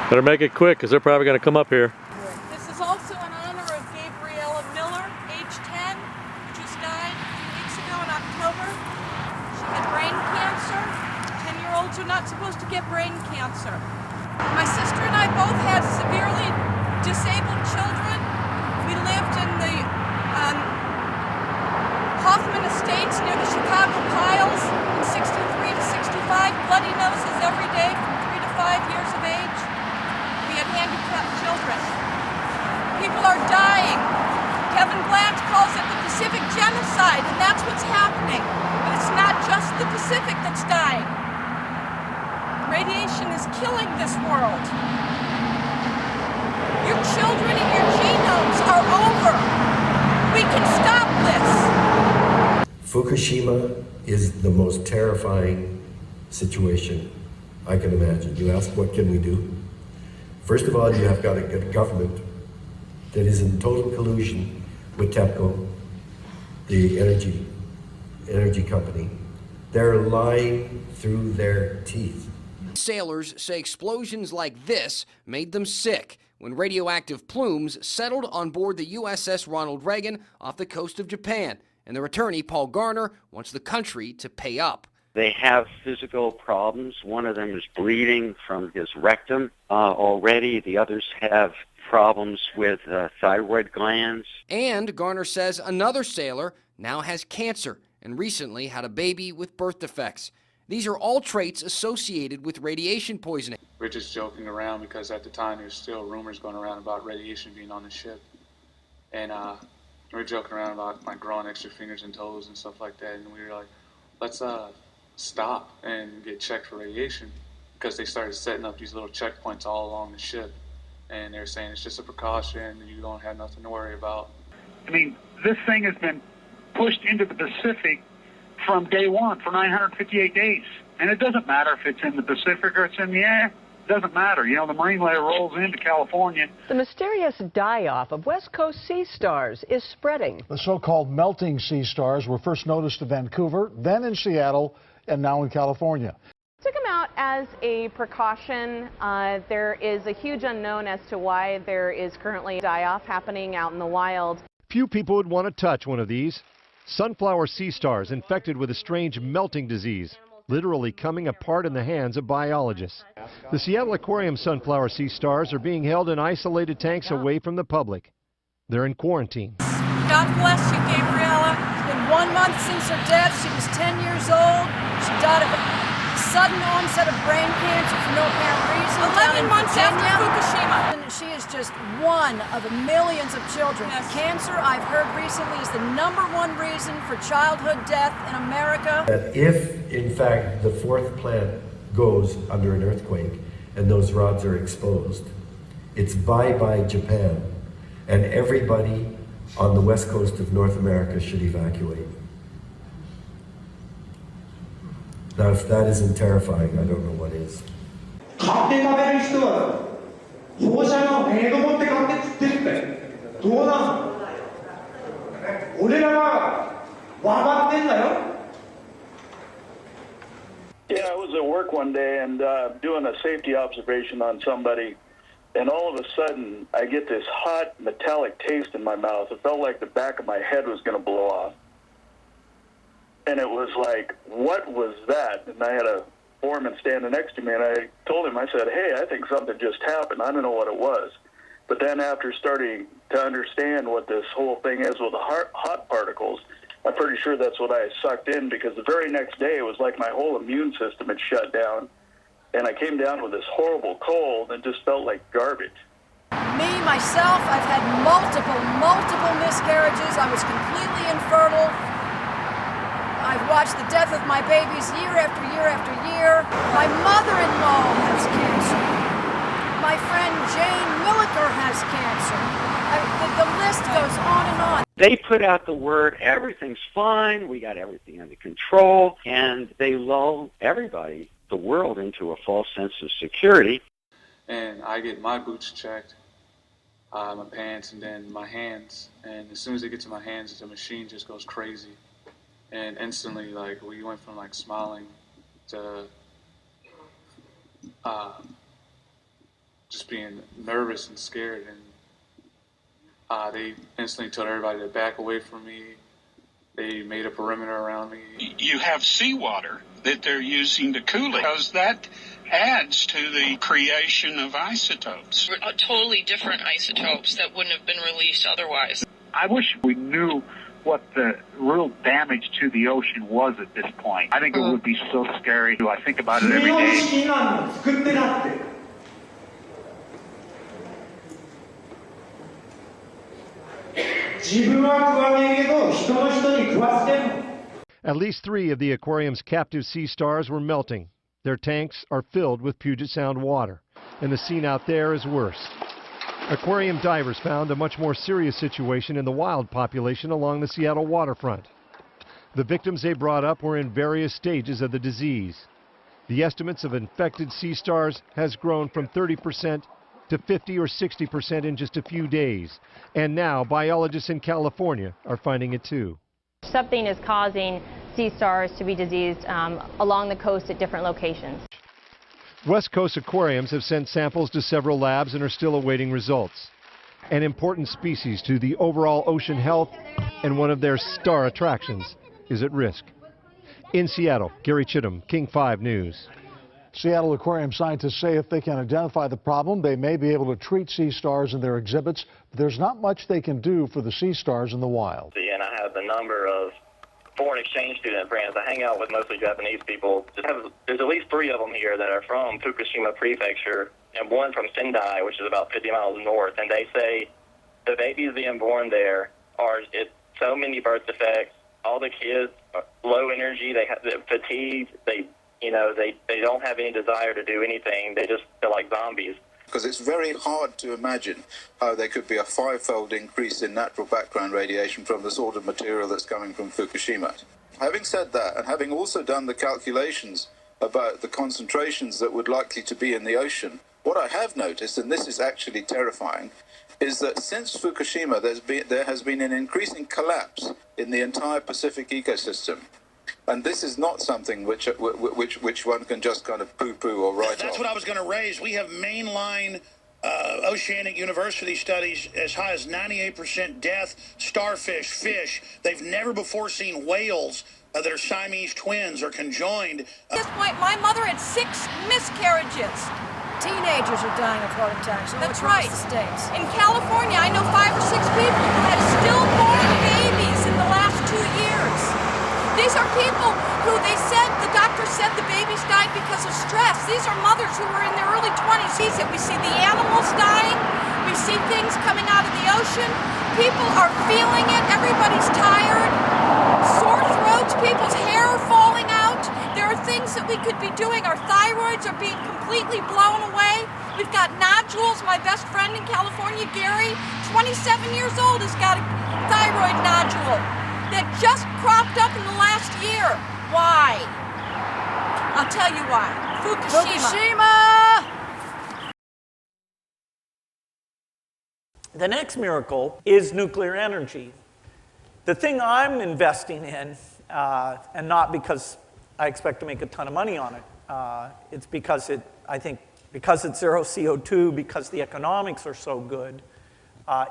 Better make it quick, because they're probably going to come up here. This is also in honor of Gabriella Miller, age 10, who just died a few weeks ago in October. She had brain cancer. 10-year-olds are not supposed to get brain cancer. My sister and I both had severely disabled children. We lived in the Hoffman Estates near the Chicago Piles in 63 to 65, bloody noses every day from 3 to 5 years of age. We had handicapped children. People are dying. Kevin Blanch calls it the Pacific genocide, and that's what's happening. But it's not just the Pacific that's dying. Radiation is killing this world. Your children and your genomes are over. We can stop this. Fukushima is the most terrifying situation I can imagine. You ask, what can we do? First of all, you have got to get a government that is in total collusion with TEPCO, the energy company. They're lying through their teeth. Sailors say explosions like this made them sick when radioactive plumes settled on board the USS Ronald Reagan off the coast of Japan. And their attorney, Paul Garner, wants the country to pay up. They have physical problems. One of them is bleeding from his rectum already. The others have problems with thyroid glands. And Garner says another sailor now has cancer and recently had a baby with birth defects. These are all traits associated with radiation poisoning. We're just joking around because at the time there's still rumors going around about radiation being on the ship. And we were joking around about like growing extra fingers and toes and stuff like that. And we were like, let's stop and get checked for radiation, because they started setting up these little checkpoints all along the ship. And they're saying it's just a precaution, you don't have nothing to worry about. I mean, this thing has been pushed into the Pacific from day one for 958 days. And it doesn't matter if it's in the Pacific or it's in the air. It doesn't matter. You know, the marine layer rolls into California. The mysterious die-off of West Coast sea stars is spreading. The so-called melting sea stars were first noticed in Vancouver, then in Seattle, and now in California. Took them out as a precaution. There is a huge unknown as to why there is currently a die-off happening out in the wild. Few people would want to touch one of these. Sunflower sea stars infected with a strange melting disease, literally coming apart in the hands of biologists. The Seattle Aquarium sunflower sea stars are being held in isolated tanks away from the public. They're in quarantine. God bless you, Gabriella. It's been 1 month since her death. She was 10 years old. She died of a sudden onset of brain cancer for no apparent reason. 11 months after Fukushima. And she is just one of the millions of children. Yes. Cancer, I've heard recently, is the #1 reason for childhood death in America. That if, in fact, the fourth plant goes under an earthquake and those rods are exposed, it's bye-bye Japan, and everybody on the west coast of North America should evacuate. Now, if that isn't terrifying, I don't know what is. Yeah, I was at work one day and doing a safety observation on somebody, and all of a sudden I get this hot metallic taste in my mouth. It felt like the back of my head was going to blow off. And it was like, what was that? And I had a foreman standing next to me, and I told him, I said, hey, I think something just happened. I don't know what it was. But then after starting to understand what this whole thing is with the hot particles, I'm pretty sure that's what I sucked in, because the very next day it was like my whole immune system had shut down, and I came down with this horrible cold and just felt like garbage. Me, myself, I've had multiple miscarriages. I was completely infertile. I've watched the death of my babies year after year after year. My mother-in-law has cancer. My friend Jane Milliker has cancer. The list goes on and on. They put out the word, everything's fine, we got everything under control, and they lull everybody, the world, into a false sense of security. And I get my boots checked, my pants, and then my hands. And as soon as they get to my hands, the machine just goes crazy. And instantly, like, we went from like smiling to just being nervous and scared. And they instantly told everybody to back away from me. They made a perimeter around me. You have seawater that they're using to cool it, because that adds to the creation of isotopes. Totally different isotopes that wouldn't have been released otherwise. I wish we knew what the real damage to the ocean was at this point. I think it would be so scary. I think about it every day. At least 3 of the aquarium's captive sea stars were melting. Their tanks are filled with Puget Sound water, and the scene out there is worse. Aquarium divers found a much more serious situation in the wild population along the Seattle waterfront. The victims they brought up were in various stages of the disease. The estimates of infected sea stars has grown from 30% to 50 or 60% in just a few days. And now biologists in California are finding it too. Something is causing sea stars to be diseased along the coast at different locations. West Coast aquariums have sent samples to several labs and are still awaiting results. An important species to the overall ocean health and one of their star attractions is at risk. In Seattle, Gary Chittum, King 5 News. Seattle aquarium scientists say if they can identify the problem, they may be able to treat sea stars in their exhibits. But there's not much they can do for the sea stars in the wild. And I have a number of foreign exchange student friends. I hang out with mostly Japanese people. There's at least 3 of them here that are from Fukushima Prefecture and one from Sendai, which is about 50 miles north. And they say the babies being born there are so many birth defects. All the kids are low energy. They have fatigue. They don't have any desire to do anything. They just feel like zombies. Because it's very hard to imagine how there could be a 5-fold increase in natural background radiation from the sort of material that's coming from Fukushima. Having said that, and having also done the calculations about the concentrations that would likely to be in the ocean, what I have noticed, and this is actually terrifying, is that since Fukushima there has been an increasing collapse in the entire Pacific ecosystem. And this is not something which one can just kind of poo-poo or write off. That's what I was going to raise. We have mainline oceanic university studies as high as 98% death, starfish, fish. They've never before seen whales that are Siamese twins or conjoined. At this point, my mother had 6 miscarriages. Teenagers are dying of heart attacks all across the states. In California, I know 5 or 6 people who had stillborn babies in the last 2 years. These are people who the doctor said the babies died because of stress. These are mothers who were in their early 20s. We see the animals dying. We see things coming out of the ocean. People are feeling it. Everybody's tired. Sore throats, people's hair falling out. There are things that we could be doing. Our thyroids are being completely blown away. We've got nodules. My best friend in California, Gary, 27 years old, has got a thyroid nodule that just cropped up in the last year. Why? I'll tell you why. Fukushima! The next miracle is nuclear energy. The thing I'm investing in, and not because I expect to make a ton of money on it, it's because I think because it's zero CO2, because the economics are so good,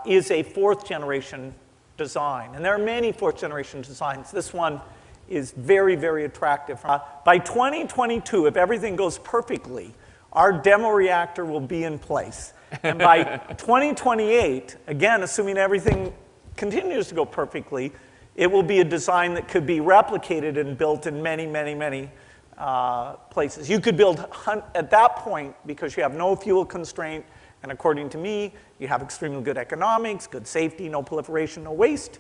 is a 4th generation design. And there are many 4th generation designs. This one is very, very attractive. By 2022, if everything goes perfectly, our demo reactor will be in place. And by 2028, again, assuming everything continues to go perfectly, it will be a design that could be replicated and built in many, many, many places. You could build, at that point, because you have no fuel constraint, and according to me, you have extremely good economics, good safety, no proliferation, no waste.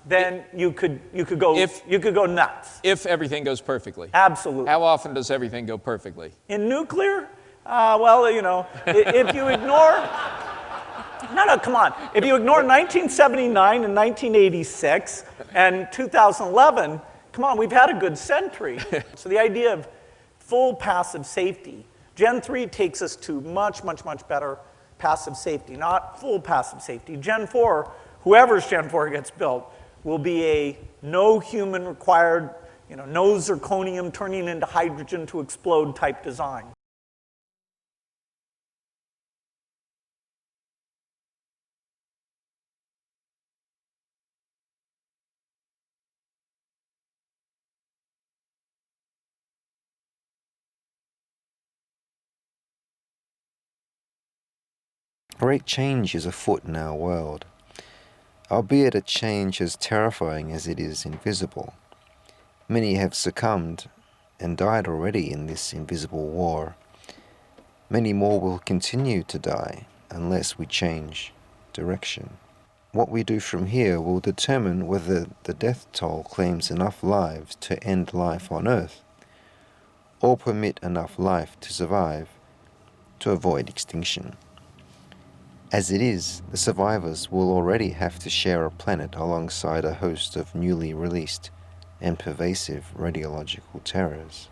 Then you could go nuts. If everything goes perfectly. Absolutely. How often does everything go perfectly? In nuclear, well, if you ignore, no, come on. If you ignore 1979 and 1986 and 2011, come on, we've had a good century. So the idea of full passive safety. Gen 3 takes us to much, much, much better passive safety, not full passive safety. Gen 4, whoever's Gen 4 gets built, will be a no human required, no zirconium turning into hydrogen to explode type design. Great change is afoot in our world, albeit a change as terrifying as it is invisible. Many have succumbed and died already in this invisible war. Many more will continue to die unless we change direction. What we do from here will determine whether the death toll claims enough lives to end life on Earth, or permit enough life to survive to avoid extinction. As it is, the survivors will already have to share a planet alongside a host of newly released and pervasive radiological terrors.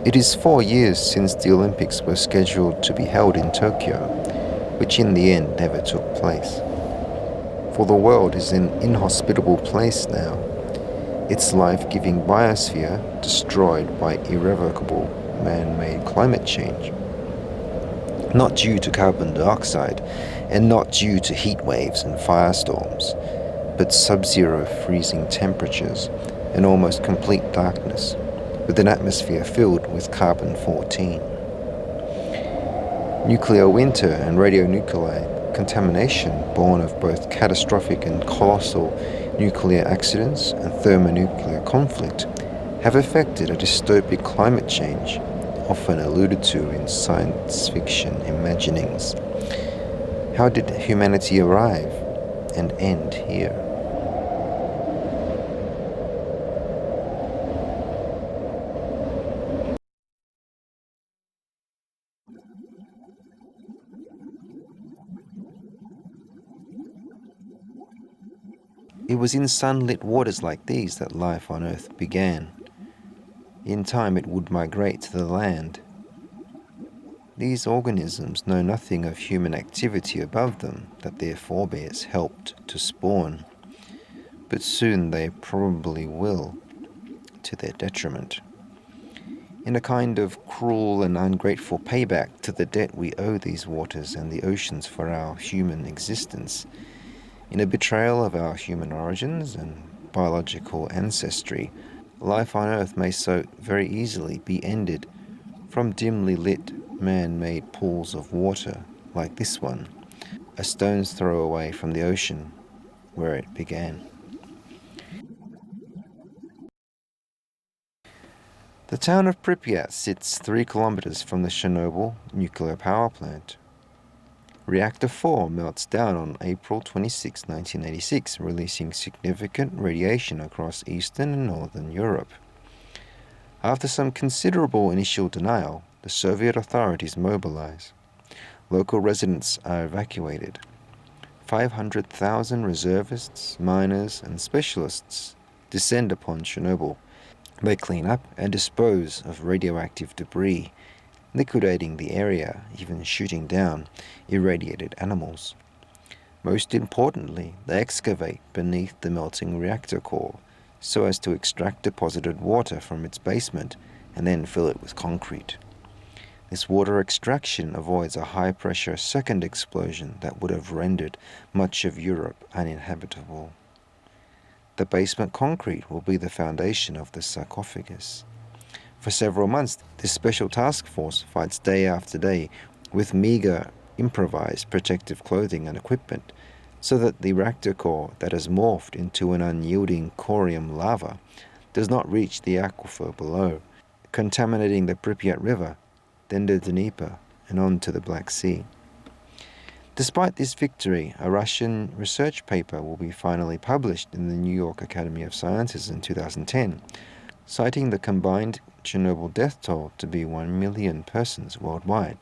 It is 4 years since the Olympics were scheduled to be held in Tokyo, which in the end never took place. For the world is an inhospitable place now, its life-giving biosphere destroyed by irrevocable man-made climate change. Not due to carbon dioxide, and not due to heat waves and firestorms, but sub-zero freezing temperatures and almost complete darkness, with an atmosphere filled with carbon-14. Nuclear winter and radionuclide contamination born of both catastrophic and colossal nuclear accidents and thermonuclear conflict have affected a dystopic climate change often alluded to in science fiction imaginings. How did humanity arrive and end here? It was in sunlit waters like these that life on Earth began. In time it would migrate to the land. These organisms know nothing of human activity above them that their forebears helped to spawn, but soon they probably will, to their detriment. In a kind of cruel and ungrateful payback to the debt we owe these waters and the oceans for our human existence, in a betrayal of our human origins and biological ancestry, life on Earth may so very easily be ended from dimly lit man-made pools of water like this one, a stone's throw away from the ocean where it began. The town of Pripyat sits 3 kilometers from the Chernobyl nuclear power plant. Reactor 4 melts down on April 26, 1986, releasing significant radiation across Eastern and Northern Europe. After some considerable initial denial, the Soviet authorities mobilize. Local residents are evacuated. 500,000 reservists, miners, and specialists descend upon Chernobyl. They clean up and dispose of radioactive debris, liquidating the area, even shooting down irradiated animals. Most importantly, they excavate beneath the melting reactor core so as to extract deposited water from its basement and then fill it with concrete. This water extraction avoids a high-pressure second explosion that would have rendered much of Europe uninhabitable. The basement concrete will be the foundation of the sarcophagus. For several months, this special task force fights day after day with meager, improvised protective clothing and equipment, so that the reactor core that has morphed into an unyielding corium lava does not reach the aquifer below, contaminating the Pripyat River, then the Dnieper, and on to the Black Sea. Despite this victory, a Russian research paper will be finally published in the New York Academy of Sciences in 2010, citing the combined Chernobyl death toll to be 1 million persons worldwide.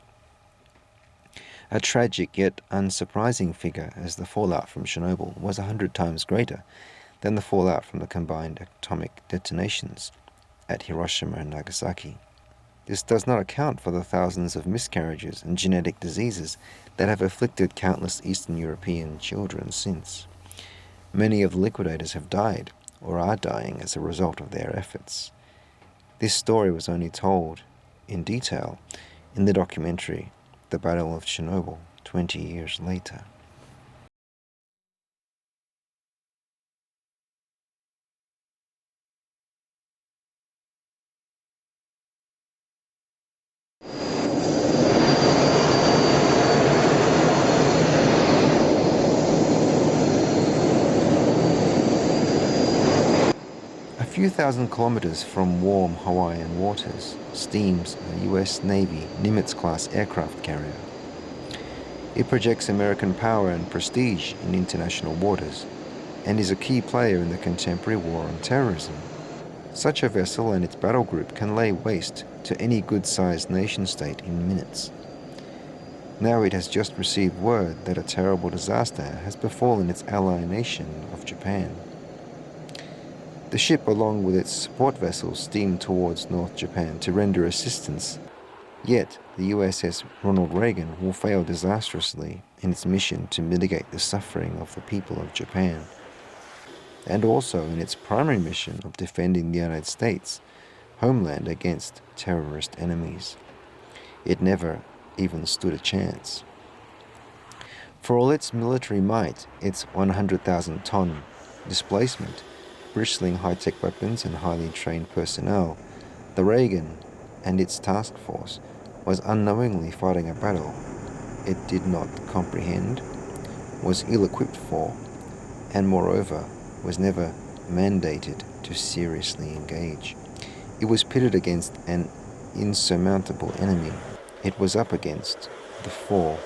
A tragic yet unsurprising figure, as the fallout from Chernobyl was 100 times greater than the fallout from the combined atomic detonations at Hiroshima and Nagasaki. This does not account for the thousands of miscarriages and genetic diseases that have afflicted countless Eastern European children since. Many of the liquidators have died or are dying as a result of their efforts. This story was only told in detail in the documentary The Battle of Chernobyl 20 years later. few thousand kilometers from warm Hawaiian waters steams a US Navy Nimitz-class aircraft carrier. It projects American power and prestige in international waters and is a key player in the contemporary war on terrorism. Such a vessel and its battle group can lay waste to any good-sized nation-state in minutes. Now it has just received word that a terrible disaster has befallen its ally nation of Japan. The ship, along with its support vessels, steamed towards North Japan to render assistance. Yet, the USS Ronald Reagan will fail disastrously in its mission to mitigate the suffering of the people of Japan, and also in its primary mission of defending the United States' homeland against terrorist enemies. It never even stood a chance. For all its military might, its 100,000-ton displacement, bristling high-tech weapons and highly trained personnel, the Reagan and its task force was unknowingly fighting a battle it did not comprehend, was ill-equipped for, and moreover was never mandated to seriously engage. It was pitted against an insurmountable enemy. It was up against the four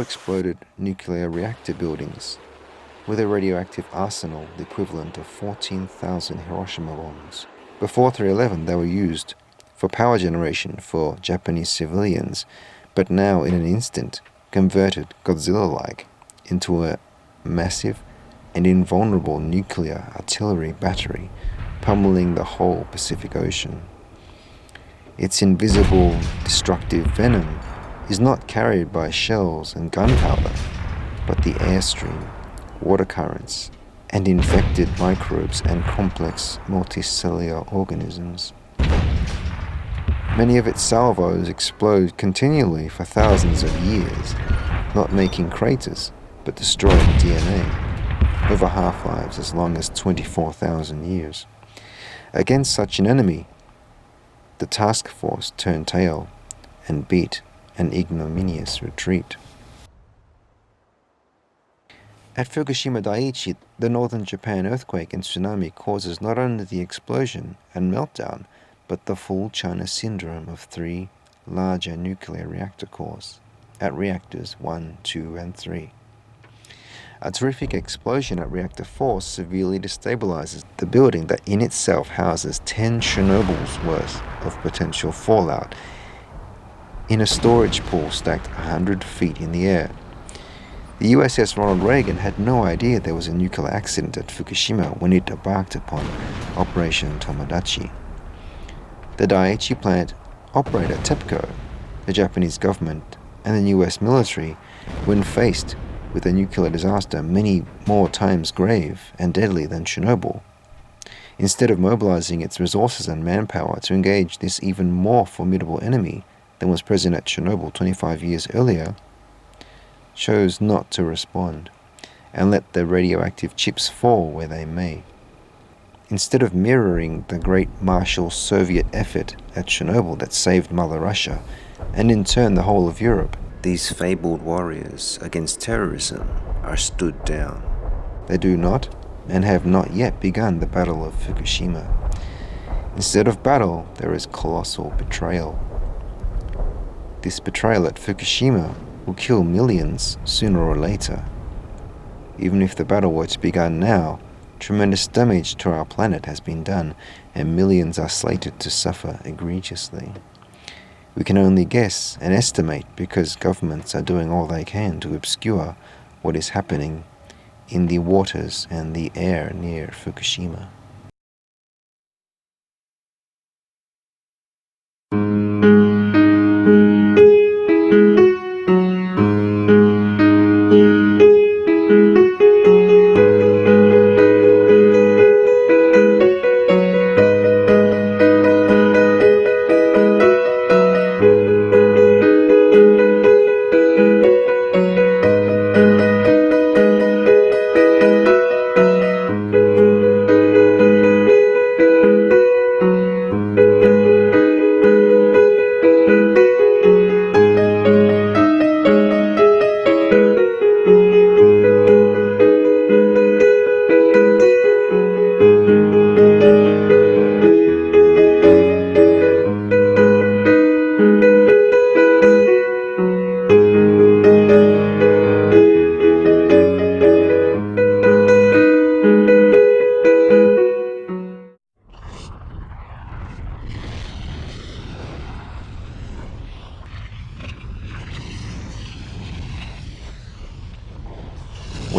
exploded nuclear reactor buildings with a radioactive arsenal the equivalent of 14,000 Hiroshima bombs. Before 3/11 they were used for power generation for Japanese civilians, but now in an instant converted Godzilla-like into a massive and invulnerable nuclear artillery battery pummeling the whole Pacific Ocean. Its invisible, destructive venom is not carried by shells and gunpowder, but the airstream, water currents, and infected microbes and complex multicellular organisms. Many of its salvos explode continually for thousands of years, not making craters, but destroying DNA, over half-lives as long as 24,000 years. Against such an enemy, the task force turned tail and beat an ignominious retreat. At Fukushima Daiichi, the northern Japan earthquake and tsunami causes not only the explosion and meltdown, but the full China syndrome of 3 larger nuclear reactor cores at reactors 1, 2, and 3. A terrific explosion at reactor 4 severely destabilizes the building that in itself houses 10 Chernobyls worth of potential fallout in a storage pool stacked 100 feet in the air. The USS Ronald Reagan had no idea there was a nuclear accident at Fukushima when it embarked upon Operation Tomodachi. The Daiichi plant operator TEPCO, the Japanese government, and the US military, when faced with a nuclear disaster many more times grave and deadly than Chernobyl, instead of mobilizing its resources and manpower to engage this even more formidable enemy than was present at Chernobyl 25 years earlier, chose not to respond and let the radioactive chips fall where they may. Instead of mirroring the great Marshall Soviet effort at Chernobyl that saved Mother Russia, and in turn the whole of Europe, these fabled warriors against terrorism are stood down. They do not, and have not yet begun the Battle of Fukushima. Instead of battle, there is colossal betrayal. This betrayal at Fukushima will kill millions sooner or later. Even if the battle were to begin now, tremendous damage to our planet has been done, and millions are slated to suffer egregiously. We can only guess and estimate because governments are doing all they can to obscure what is happening in the waters and the air near Fukushima.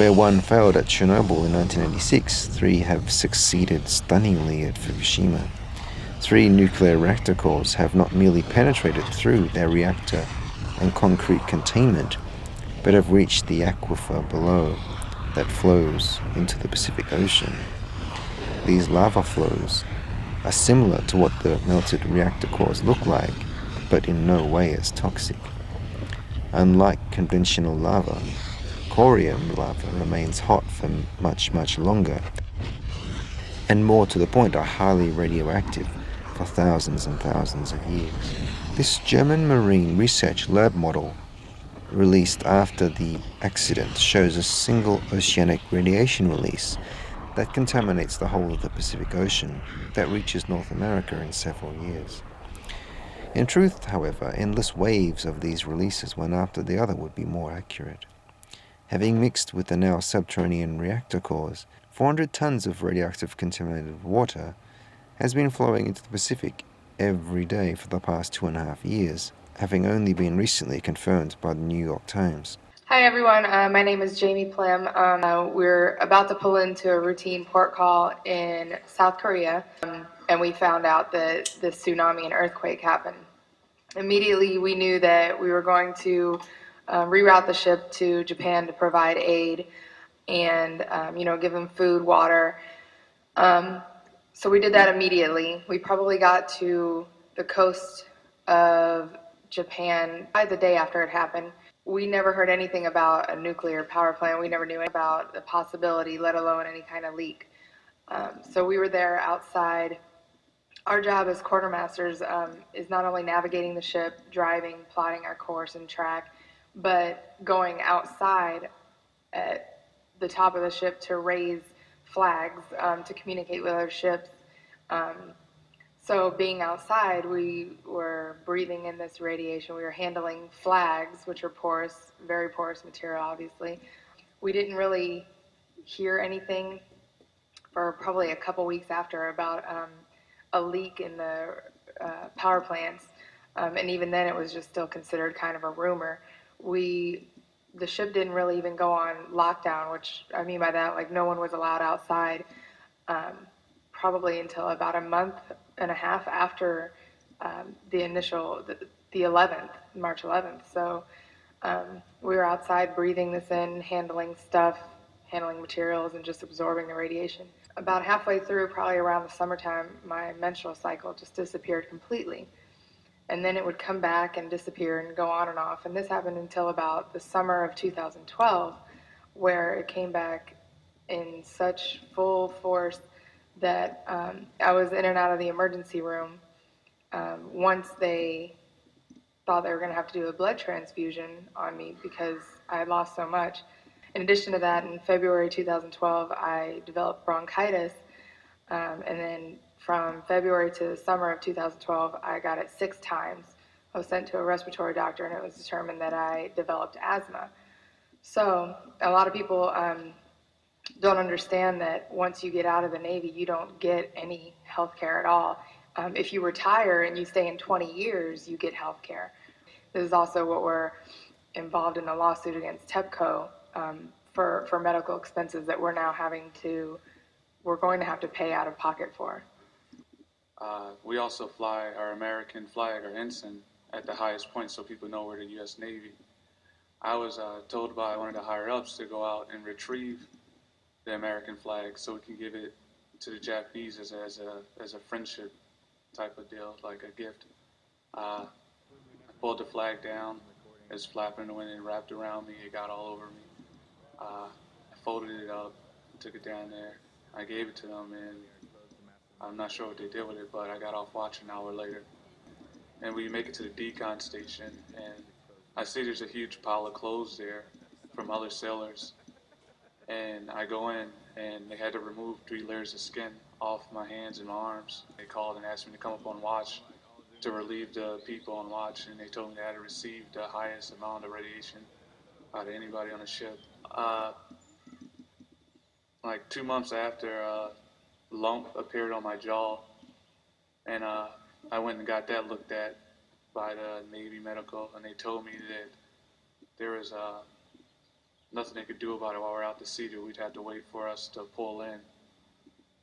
Where one failed at Chernobyl in 1986, 3 have succeeded stunningly at Fukushima. 3 nuclear reactor cores have not merely penetrated through their reactor and concrete containment, but have reached the aquifer below that flows into the Pacific Ocean. These lava flows are similar to what the melted reactor cores look like, but in no way as toxic. Unlike conventional lava, corium lava remains hot for much longer, and more to the point are highly radioactive for thousands and thousands of years. This German Marine Research Lab model, released after the accident, shows a single oceanic radiation release that contaminates the whole of the Pacific Ocean that reaches North America in several years. In truth, however, endless waves of these releases, one after the other, would be more accurate. Having mixed with the now subterranean reactor cores, 400 tons of radioactive contaminated water has been flowing into the Pacific every day for the past 2.5 years, having only been recently confirmed by the New York Times. Hi everyone, my name is Jamie Plim. We're about to pull into a routine port call in South Korea, and we found out that the tsunami and earthquake happened. Immediately we knew that we were going to reroute the ship to Japan to provide aid and give them food, water. So we did that immediately. We probably got to the coast of Japan by the day after it happened. We never heard anything about a nuclear power plant. We never knew about the possibility, let alone any kind of leak. So we were there outside. Our job as quartermasters is not only navigating the ship, driving, plotting our course and track, but going outside at the top of the ship to raise flags, to communicate with other ships. So being outside, we were breathing in this radiation. We were handling flags, which are porous, very porous material, obviously. We didn't really hear anything for probably a couple weeks after about a leak in the power plants. And even then, it was just still considered kind of a rumor. The ship didn't really even go on lockdown, which I mean by that, like no one was allowed outside, probably until about a month and a half after the initial, the 11th, March 11th. So we were outside breathing this in, handling stuff, handling materials, and just absorbing the radiation. About halfway through, probably around the summertime, my menstrual cycle just disappeared completely. And then it would come back and disappear and go on and off. And this happened until about the summer of 2012, where it came back in such full force that I was in and out of the emergency room. Once they thought they were going to have to do a blood transfusion on me because I had lost so much. In addition to that, in February 2012, I developed bronchitis. And then from February to the summer of 2012, I got it 6 times. I was sent to a respiratory doctor, and it was determined that I developed asthma. So a lot of people don't understand that once you get out of the Navy, you don't get any health care at all. If you retire and you stay in 20 years, you get health care. This is also what we're involved in a lawsuit against TEPCO for medical expenses that we're going to have to pay out of pocket for. We also fly our American flag or ensign at the highest point so people know we're the U.S. Navy. I was told by one of the higher ups to go out and retrieve the American flag so we can give it to the Japanese as a friendship type of deal, like a gift. I pulled the flag down, it was flapping in the wind, and wrapped around me, it got all over me. I folded it up, took it down there, I gave it to them, and I'm not sure what they did with it, but I got off watch an hour later. And we make it to the decon station, and I see there's a huge pile of clothes there from other sailors. And I go in, and they had to remove 3 layers of skin off my hands and my arms. They called and asked me to come up on watch to relieve the people on watch, and they told me they had received the highest amount of radiation out of anybody on the ship. Like 2 months after, a lump appeared on my jaw, and I went and got that looked at by the Navy Medical, and they told me that there was nothing they could do about it while we're out to sea. We'd have to wait for us to pull in.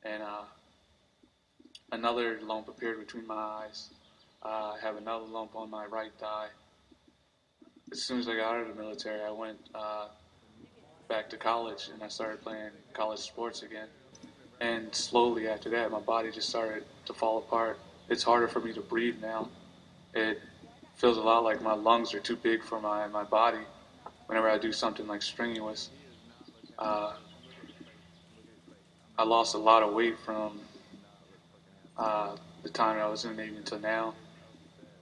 And another lump appeared between my eyes. I have another lump on my right thigh. As soon as I got out of the military, I went back to college and I started playing college sports again. And slowly after that, my body just started to fall apart. It's harder for me to breathe now. It feels a lot like my lungs are too big for my body whenever I do something like strenuous. I lost a lot of weight from the time I was in the Navy until now.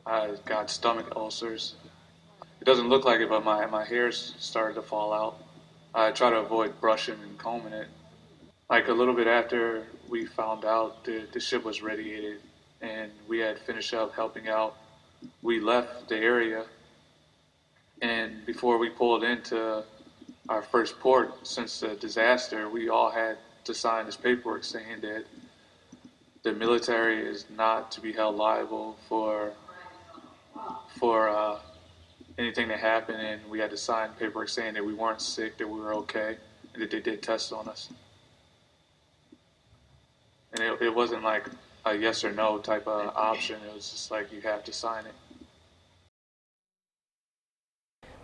I got stomach ulcers. It doesn't look like it, but my hair's started to fall out. I try to avoid brushing and combing it. Like a little bit after we found out the ship was radiated and we had finished up helping out, we left the area. And before we pulled into our first port since the disaster, we all had to sign this paperwork saying that the military is not to be held liable for anything that happened, and we had to sign paperwork saying that we weren't sick, that we were okay, and that they did tests on us. And it wasn't like a yes or no type of option. It was just like you have to sign it.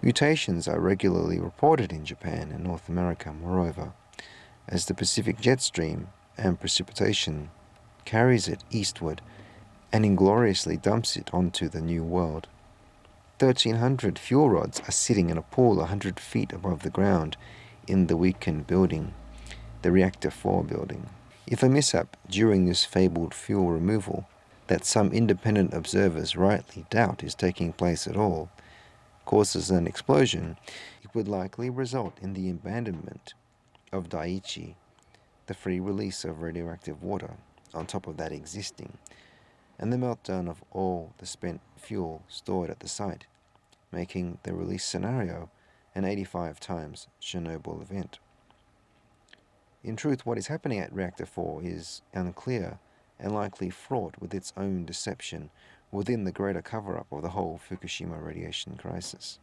Mutations are regularly reported in Japan and North America, moreover, as the Pacific jet stream and precipitation carries it eastward and ingloriously dumps it onto the New World. 1,300 fuel rods are sitting in a pool 100 feet above the ground in the weakened building, the Reactor 4 building. If a mishap during this fabled fuel removal, that some independent observers rightly doubt is taking place at all, causes an explosion, it would likely result in the abandonment of Daiichi, the free release of radioactive water on top of that existing, and the meltdown of all the spent fuel stored at the site, making the release scenario an 85 times Chernobyl event. In truth, what is happening at Reactor 4 is unclear and likely fraught with its own deception within the greater cover-up of the whole Fukushima radiation crisis.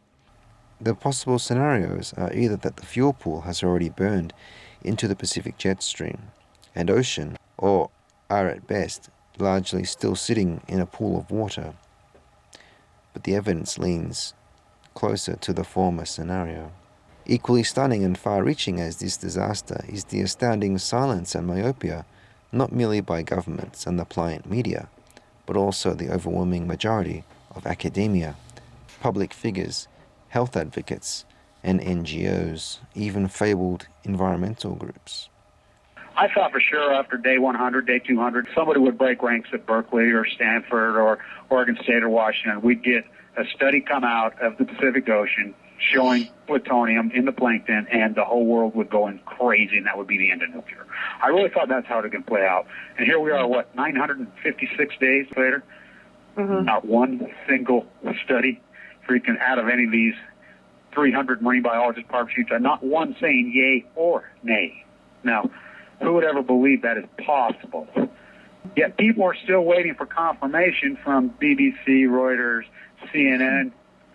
The possible scenarios are either that the fuel pool has already burned into the Pacific jet stream and ocean, or are at best largely still sitting in a pool of water, but the evidence leans closer to the former scenario. Equally stunning and far-reaching as this disaster is the astounding silence and myopia, not merely by governments and the pliant media, but also the overwhelming majority of academia, public figures, health advocates, and NGOs, even fabled environmental groups. I thought for sure after day 100, day 200, somebody would break ranks at Berkeley or Stanford or Oregon State or Washington. We'd get a study come out of the Pacific Ocean showing plutonium in the plankton, and the whole world would go crazy, and that would be the end of nuclear. I really thought that's how it could play out. And here we are, 956 days later? Mm-hmm. Not one single study freaking out of any of these 300 marine biologists, parachutes, not one saying yay or nay. Now, who would ever believe that is possible? Yet people are still waiting for confirmation from BBC, Reuters, CNN,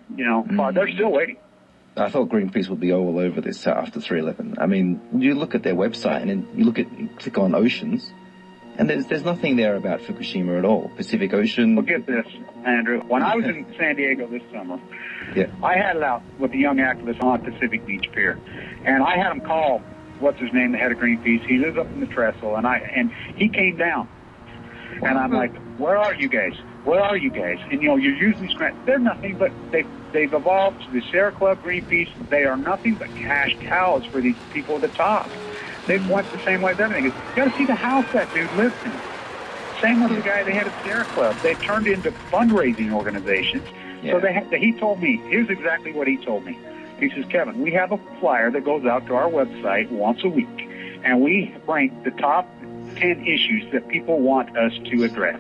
they're still waiting. I thought Greenpeace would be all over this after 3/11. I mean, you look at their website and then you click on oceans, and there's nothing there about Fukushima at all. Pacific Ocean. Well, get this, Andrew. When I was in San Diego this summer, yeah, I had it out with the young activists on Pacific Beach Pier, and I had him call, what's his name, the head of Greenpeace. He lives up in the trestle, and he came down, and I'm like, where are you guys? Where are you guys? And you're using these grants. They're nothing but they've evolved to the Sierra Club, Greenpeace. They are nothing but cash cows for these people at the top. They've went the same way as everything. You got to see the house that dude lives in. Same with the guy they had at Sierra Club. They turned into fundraising organizations. Yeah. So he told me, here's exactly what he told me. He says, Kevin, we have a flyer that goes out to our website once a week, and we rank the top 10 issues that people want us to address.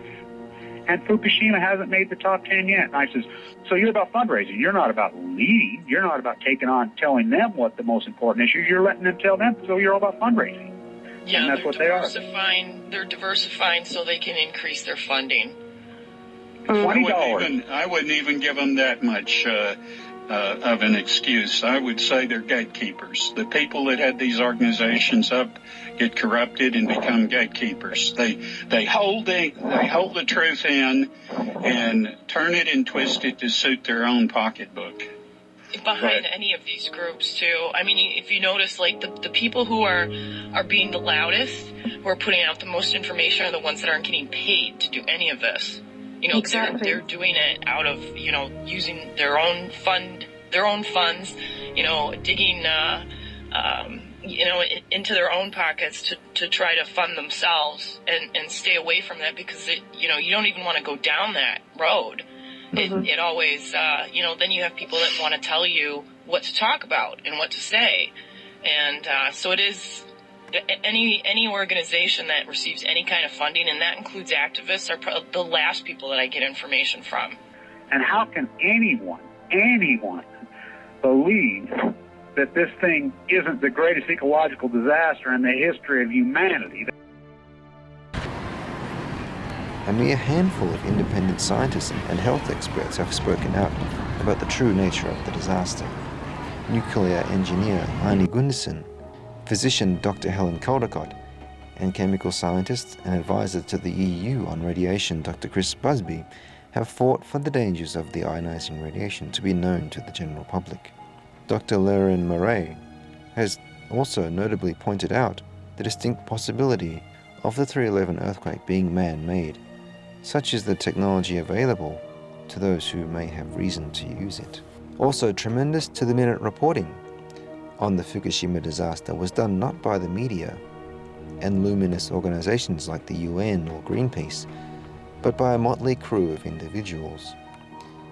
And Fukushima hasn't made the top 10 yet. And I says, so you're about fundraising. You're not about leading. You're not about telling them what the most important issue. You're letting them tell them, so you're all about fundraising. Yeah, and that's what they are. They're diversifying so they can increase their funding. $20. I wouldn't even give them that much. of an excuse. I would say they're gatekeepers. The people that had these organizations up get corrupted and become gatekeepers. They hold the truth in and turn it and twist it to suit their own pocketbook. Behind any of these groups too. I mean, if you notice, like the people who are being the loudest, who are putting out the most information, are the ones that aren't getting paid to do any of this. You know, exactly. They're doing it out of, you know, using their own funds, you know, digging, you know, into their own pockets to try to fund themselves and stay away from that, because you know, you don't even want to go down that road. It always, you know, then you have people that want to tell you what to talk about and what to say. And so it is, any organization that receives any kind of funding, and that includes activists, are the last people that I get information from. And how can anyone believe that this thing isn't the greatest ecological disaster in the history of humanity? A mere handful of independent scientists and health experts have spoken out about the true nature of the disaster. Nuclear engineer Arnie Gundersen, physician Dr. Helen Caldecott, and chemical scientist and advisor to the EU on radiation Dr. Chris Busby have fought for the dangers of the ionizing radiation to be known to the general public. Dr. Lauren Murray has also notably pointed out the distinct possibility of the 3/11 earthquake being man-made. Such is the technology available to those who may have reason to use it. Also, tremendous to-the-minute reporting on the Fukushima disaster was done not by the media and luminous organizations like the UN or Greenpeace, but by a motley crew of individuals.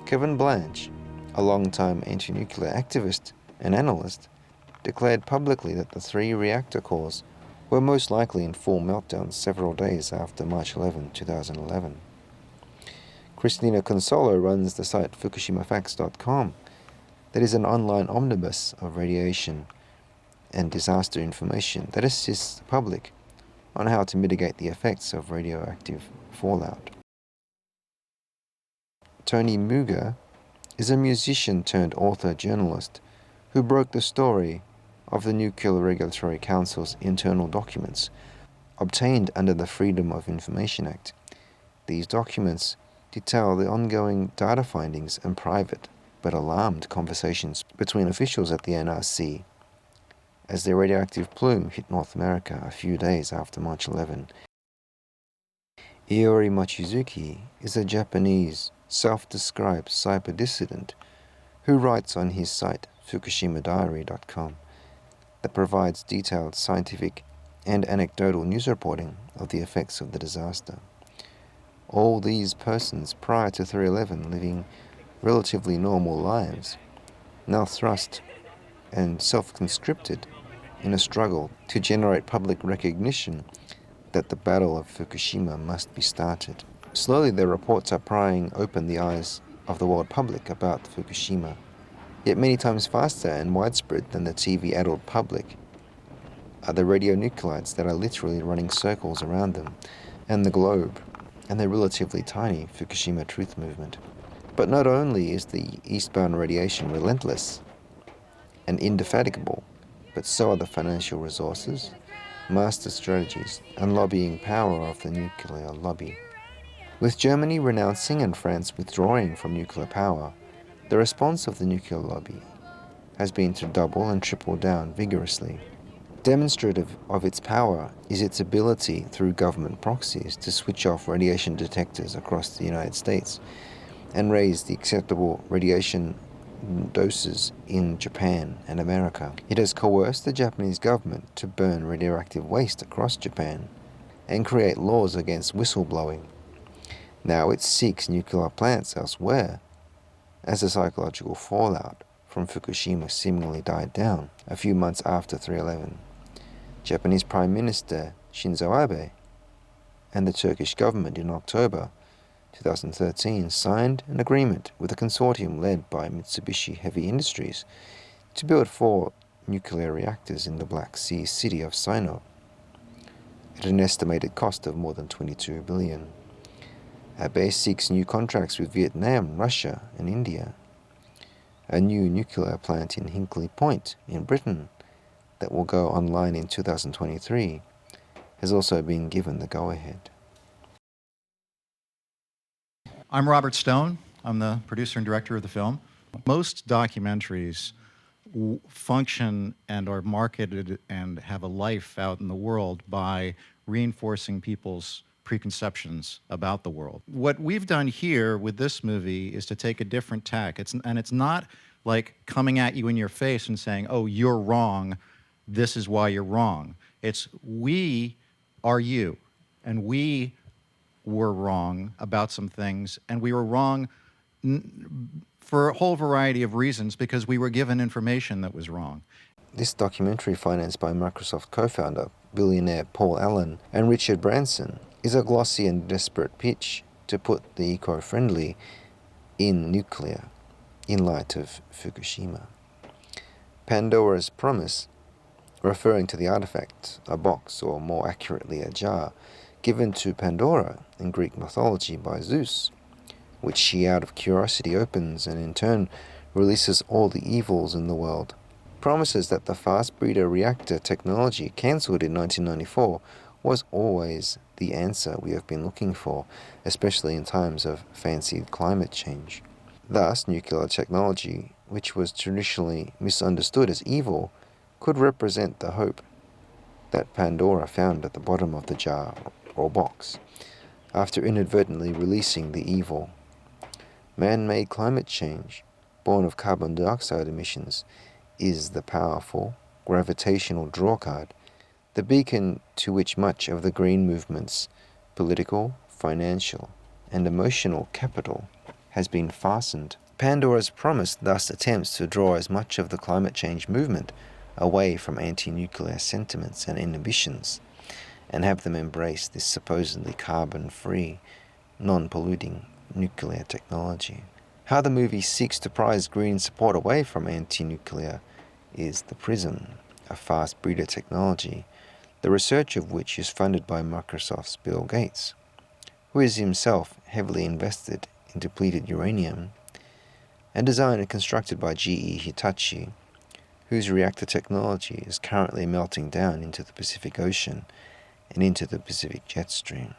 Kevin Blanche, a long-time anti-nuclear activist and analyst, declared publicly that the 3 reactor cores were most likely in full meltdown several days after March 11, 2011. Christina Consolo runs the site FukushimaFacts.com, that is an online omnibus of radiation and disaster information that assists the public on how to mitigate the effects of radioactive fallout. Tony Muger is a musician turned author-journalist who broke the story of the Nuclear Regulatory Council's internal documents obtained under the Freedom of Information Act. These documents detail the ongoing data findings and private but alarmed conversations between officials at the NRC as the radioactive plume hit North America a few days after March 11. Iori Mochizuki is a Japanese self-described cyber dissident who writes on his site fukushimadiary.com that provides detailed scientific and anecdotal news reporting of the effects of the disaster. All these persons prior to 3/11 living relatively normal lives, now thrust and self-conscripted in a struggle to generate public recognition that the Battle of Fukushima must be started. Slowly their reports are prying open the eyes of the world public about Fukushima, yet many times faster and widespread than the TV-addled public are the radionuclides that are literally running circles around them and the globe and the relatively tiny Fukushima Truth Movement. But not only is the eastbound radiation relentless and indefatigable, but so are the financial resources, master strategies, and lobbying power of the nuclear lobby. With Germany renouncing and France withdrawing from nuclear power, the response of the nuclear lobby has been to double and triple down vigorously. Demonstrative of its power is its ability through government proxies to switch off radiation detectors across the United States and raise the acceptable radiation doses in Japan and America. It has coerced the Japanese government to burn radioactive waste across Japan and create laws against whistleblowing. Now it seeks nuclear plants elsewhere as the psychological fallout from Fukushima seemingly died down a few months after 3/11. Japanese Prime Minister Shinzo Abe and the Turkish government in October 2013 signed an agreement with a consortium led by Mitsubishi Heavy Industries to build 4 nuclear reactors in the Black Sea city of Sinop at an estimated cost of more than $22 billion. Abe seeks new contracts with Vietnam, Russia, and India. A new nuclear plant in Hinkley Point in Britain that will go online in 2023 has also been given the go-ahead. I'm Robert Stone. I'm the producer and director of the film. Most documentaries function and are marketed and have a life out in the world by reinforcing people's preconceptions about the world. What we've done here with this movie is to take a different tack. It's not like coming at you in your face and saying, oh, you're wrong, this is why you're wrong. It's we are you, and we were wrong about some things, and we were wrong for a whole variety of reasons because we were given information that was wrong. This documentary, financed by Microsoft co-founder, billionaire Paul Allen and Richard Branson, is a glossy and desperate pitch to put the eco-friendly in nuclear in light of Fukushima. Pandora's promise, referring to the artifact, a box, or more accurately a jar, given to Pandora in Greek mythology by Zeus, which she out of curiosity opens and in turn releases all the evils in the world, promises that the fast breeder reactor technology cancelled in 1994 was always the answer we have been looking for, especially in times of fancied climate change. Thus, nuclear technology, which was traditionally misunderstood as evil, could represent the hope that Pandora found at the bottom of the jar or box, after inadvertently releasing the evil. Man-made climate change, born of carbon dioxide emissions, is the powerful gravitational drawcard, the beacon to which much of the green movement's political, financial, and emotional capital has been fastened. Pandora's promise thus attempts to draw as much of the climate change movement away from anti-nuclear sentiments and inhibitions, and have them embrace this supposedly carbon-free, non-polluting nuclear technology. How the movie seeks to prize green support away from anti-nuclear is the PRISM, a fast breeder technology, the research of which is funded by Microsoft's Bill Gates, who is himself heavily invested in depleted uranium, and designed and constructed by GE Hitachi, whose reactor technology is currently melting down into the Pacific Ocean and into the Pacific jet stream.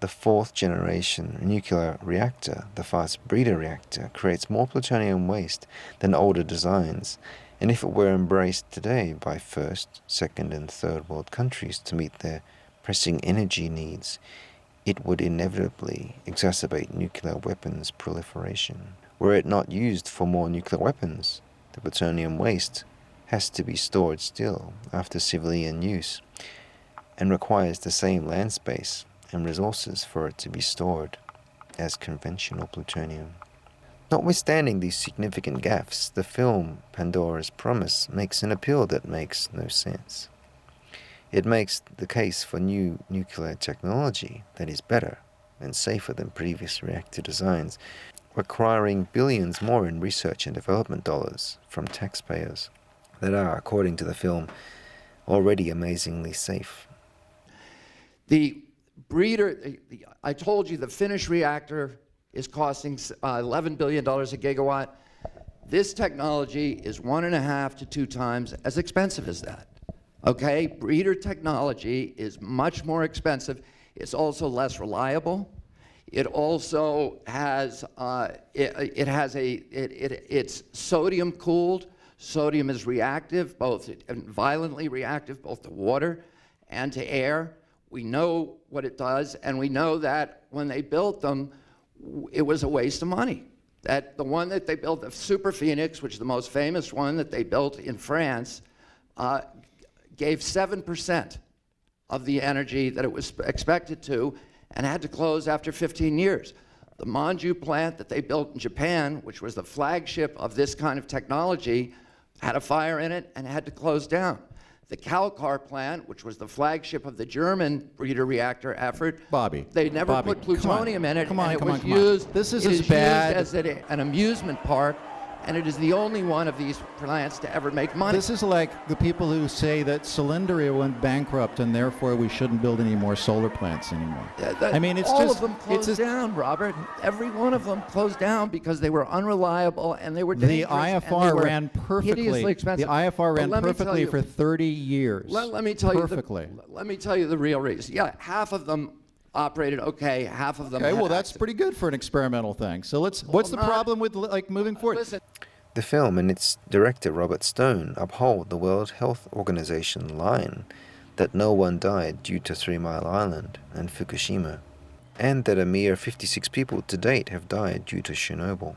The fourth generation nuclear reactor, the fast breeder reactor, creates more plutonium waste than older designs, and if it were embraced today by first, second, and third world countries to meet their pressing energy needs, it would inevitably exacerbate nuclear weapons proliferation. Were it not used for more nuclear weapons, the plutonium waste has to be stored still after civilian use, and requires the same land space and resources for it to be stored as conventional plutonium. Notwithstanding these significant gaffes, the film Pandora's Promise makes an appeal that makes no sense. It makes the case for new nuclear technology that is better and safer than previous reactor designs, requiring billions more in research and development dollars from taxpayers that are, according to the film, already amazingly safe. The breeder, I told you the Finnish reactor is costing $11 billion a gigawatt. This technology is 1.5 to 2 times as expensive as that. Okay, breeder technology is much more expensive. It's also less reliable. It also has, it's sodium cooled. Sodium is reactive, violently reactive, both to water and to air. We know what it does, and we know that when they built them, it was a waste of money. That the one that they built, the Super Phoenix, which is the most famous one that they built in France, gave 7% of the energy that it was expected to, and had to close after 15 years. The Manju plant that they built in Japan, which was the flagship of this kind of technology, had a fire in it and had to close down. The Kalkar plant, which was the flagship of the German breeder reactor effort, they never put plutonium in it, and it was used as an amusement park and it is the only one of these plants to ever make money. This is like the people who say that Cylindria went bankrupt and therefore we shouldn't build any more solar plants anymore. I mean, it's all just... of them closed down, Robert. Every one of them closed down because they were unreliable and they were The dangerous. IFR ran perfectly. Hideously expensive. The IFR ran But let me perfectly tell for you- 30 years. Let me tell perfectly. let me tell you the real reason. Yeah, half of them operated okay, half of them Okay, had well, that's pretty good for an experimental thing. So what's the problem with like moving forward? Listen. The film and its director Robert Stone uphold the World Health Organization line that no one died due to 3 Mile Island and Fukushima, and that a mere 56 people to date have died due to Chernobyl.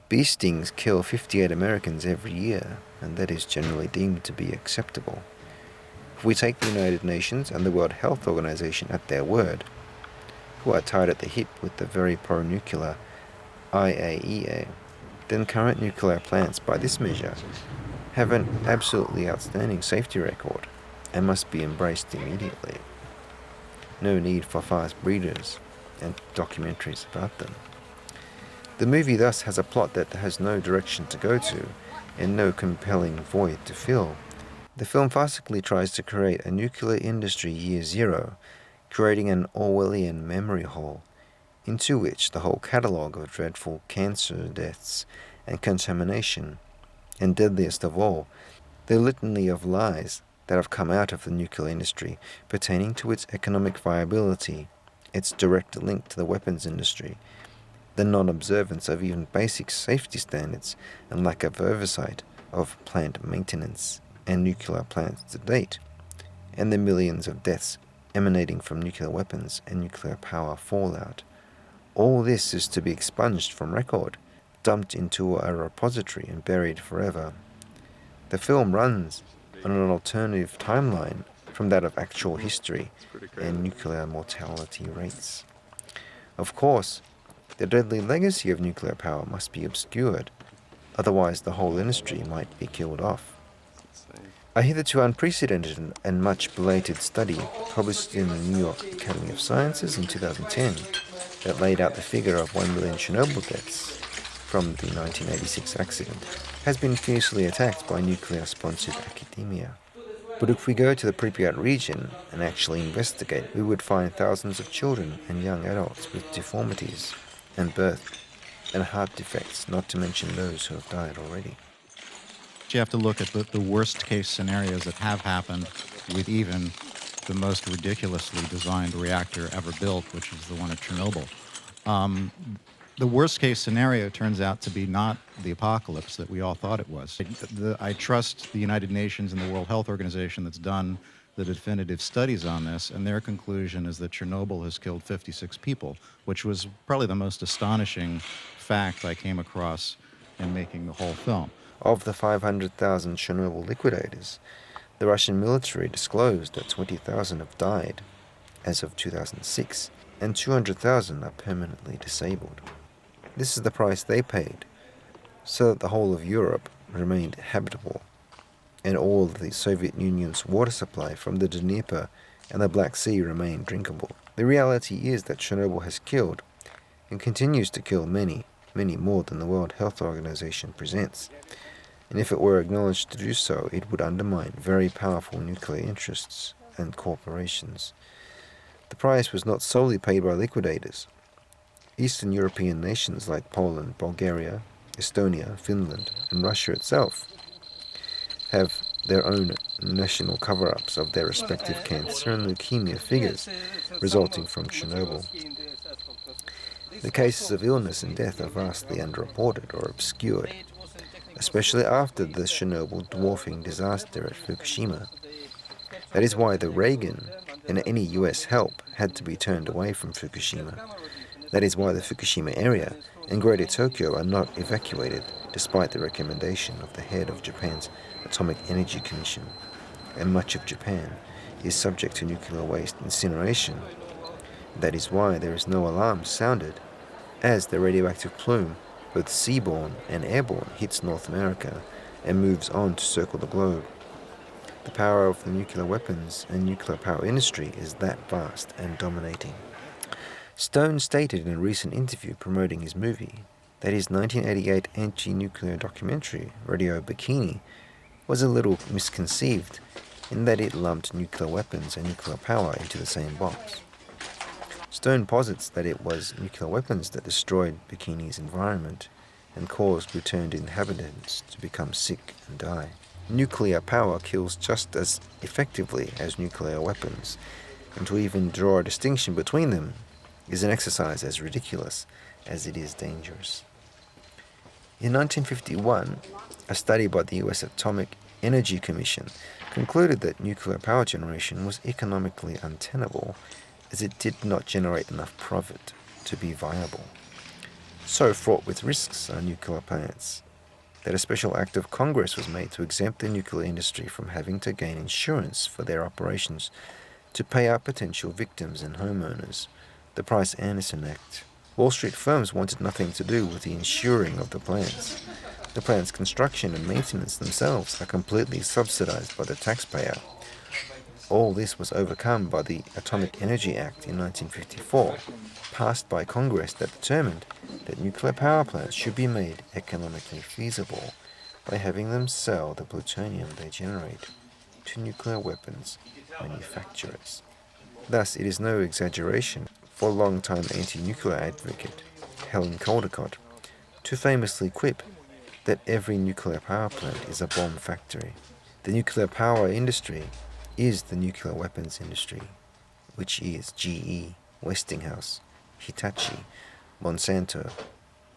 Bee stings kill 58 Americans every year, and that is generally deemed to be acceptable. If we take the United Nations and the World Health Organization at their word, who are tied at the hip with the very pro-nuclear IAEA, then current nuclear plants by this measure have an absolutely outstanding safety record and must be embraced immediately. No need for fast breeders and documentaries about them. The movie thus has a plot that has no direction to go to and no compelling void to fill. The film farcically tries to create a nuclear industry year zero, creating an Orwellian memory hole into which the whole catalogue of dreadful cancer deaths and contamination, and deadliest of all, the litany of lies that have come out of the nuclear industry pertaining to its economic viability, its direct link to the weapons industry, the non-observance of even basic safety standards and lack of oversight of plant maintenance and nuclear plants to date, and the millions of deaths emanating from nuclear weapons and nuclear power fallout. All this is to be expunged from record, dumped into a repository and buried forever. The film runs on an alternative timeline from that of actual history and nuclear mortality rates. Of course, the deadly legacy of nuclear power must be obscured, otherwise the whole industry might be killed off. A hitherto unprecedented and much belated study published in the New York Academy of Sciences in 2010 that laid out the figure of 1 million Chernobyl deaths from the 1986 accident has been fiercely attacked by nuclear-sponsored academia. But if we go to the Pripyat region and actually investigate, we would find thousands of children and young adults with deformities and birth and heart defects, not to mention those who have died already. You have to look at the worst case scenarios that have happened with even the most ridiculously designed reactor ever built, which is the one at Chernobyl. The worst case scenario turns out to be not the apocalypse that we all thought it was. I trust the United Nations and the World Health Organization that's done the definitive studies on this, and their conclusion is that Chernobyl has killed 56 people, which was probably the most astonishing fact I came across in making the whole film. Of the 500,000 Chernobyl liquidators, the Russian military disclosed that 20,000 have died as of 2006, and 200,000 are permanently disabled. This is the price they paid, so that the whole of Europe remained habitable, and all of the Soviet Union's water supply from the Dnieper and the Black Sea remained drinkable. The reality is that Chernobyl has killed, and continues to kill many, many more than the World Health Organization presents. And if it were acknowledged to do so, it would undermine very powerful nuclear interests and corporations. The price was not solely paid by liquidators. Eastern European nations like Poland, Bulgaria, Estonia, Finland, and Russia itself have their own national cover-ups of their respective cancer and leukemia figures resulting from Chernobyl. The cases of illness and death are vastly underreported or obscured, especially after the Chernobyl dwarfing disaster at Fukushima. That is why the Reagan and any US help had to be turned away from Fukushima. That is why the Fukushima area and Greater Tokyo are not evacuated, despite the recommendation of the head of Japan's Atomic Energy Commission. And much of Japan is subject to nuclear waste incineration. That is why there is no alarm sounded as the radioactive plume, both seaborne and airborne, hits North America and moves on to circle the globe. The power of the nuclear weapons and nuclear power industry is that vast and dominating. Stone stated in a recent interview promoting his movie that his 1988 anti-nuclear documentary, Radio Bikini, was a little misconceived in that it lumped nuclear weapons and nuclear power into the same box. Stone posits that it was nuclear weapons that destroyed Bikini's environment and caused returned inhabitants to become sick and die. Nuclear power kills just as effectively as nuclear weapons, and to even draw a distinction between them is an exercise as ridiculous as it is dangerous. In 1951, a study by the US Atomic Energy Commission concluded that nuclear power generation was economically untenable as it did not generate enough profit to be viable. So fraught with risks are nuclear plants that a special act of Congress was made to exempt the nuclear industry from having to gain insurance for their operations to pay out potential victims and homeowners, the Price-Anderson Act. Wall Street firms wanted nothing to do with the insuring of the plants. The plant's construction and maintenance themselves are completely subsidized by the taxpayer. All this was overcome by the Atomic Energy Act in 1954, passed by Congress, that determined that nuclear power plants should be made economically feasible by having them sell the plutonium they generate to nuclear weapons manufacturers. Thus, it is no exaggeration for long-time anti-nuclear advocate Helen Caldicott to famously quip that every nuclear power plant is a bomb factory. The nuclear power industry is the nuclear weapons industry, which is GE, Westinghouse, Hitachi, Monsanto,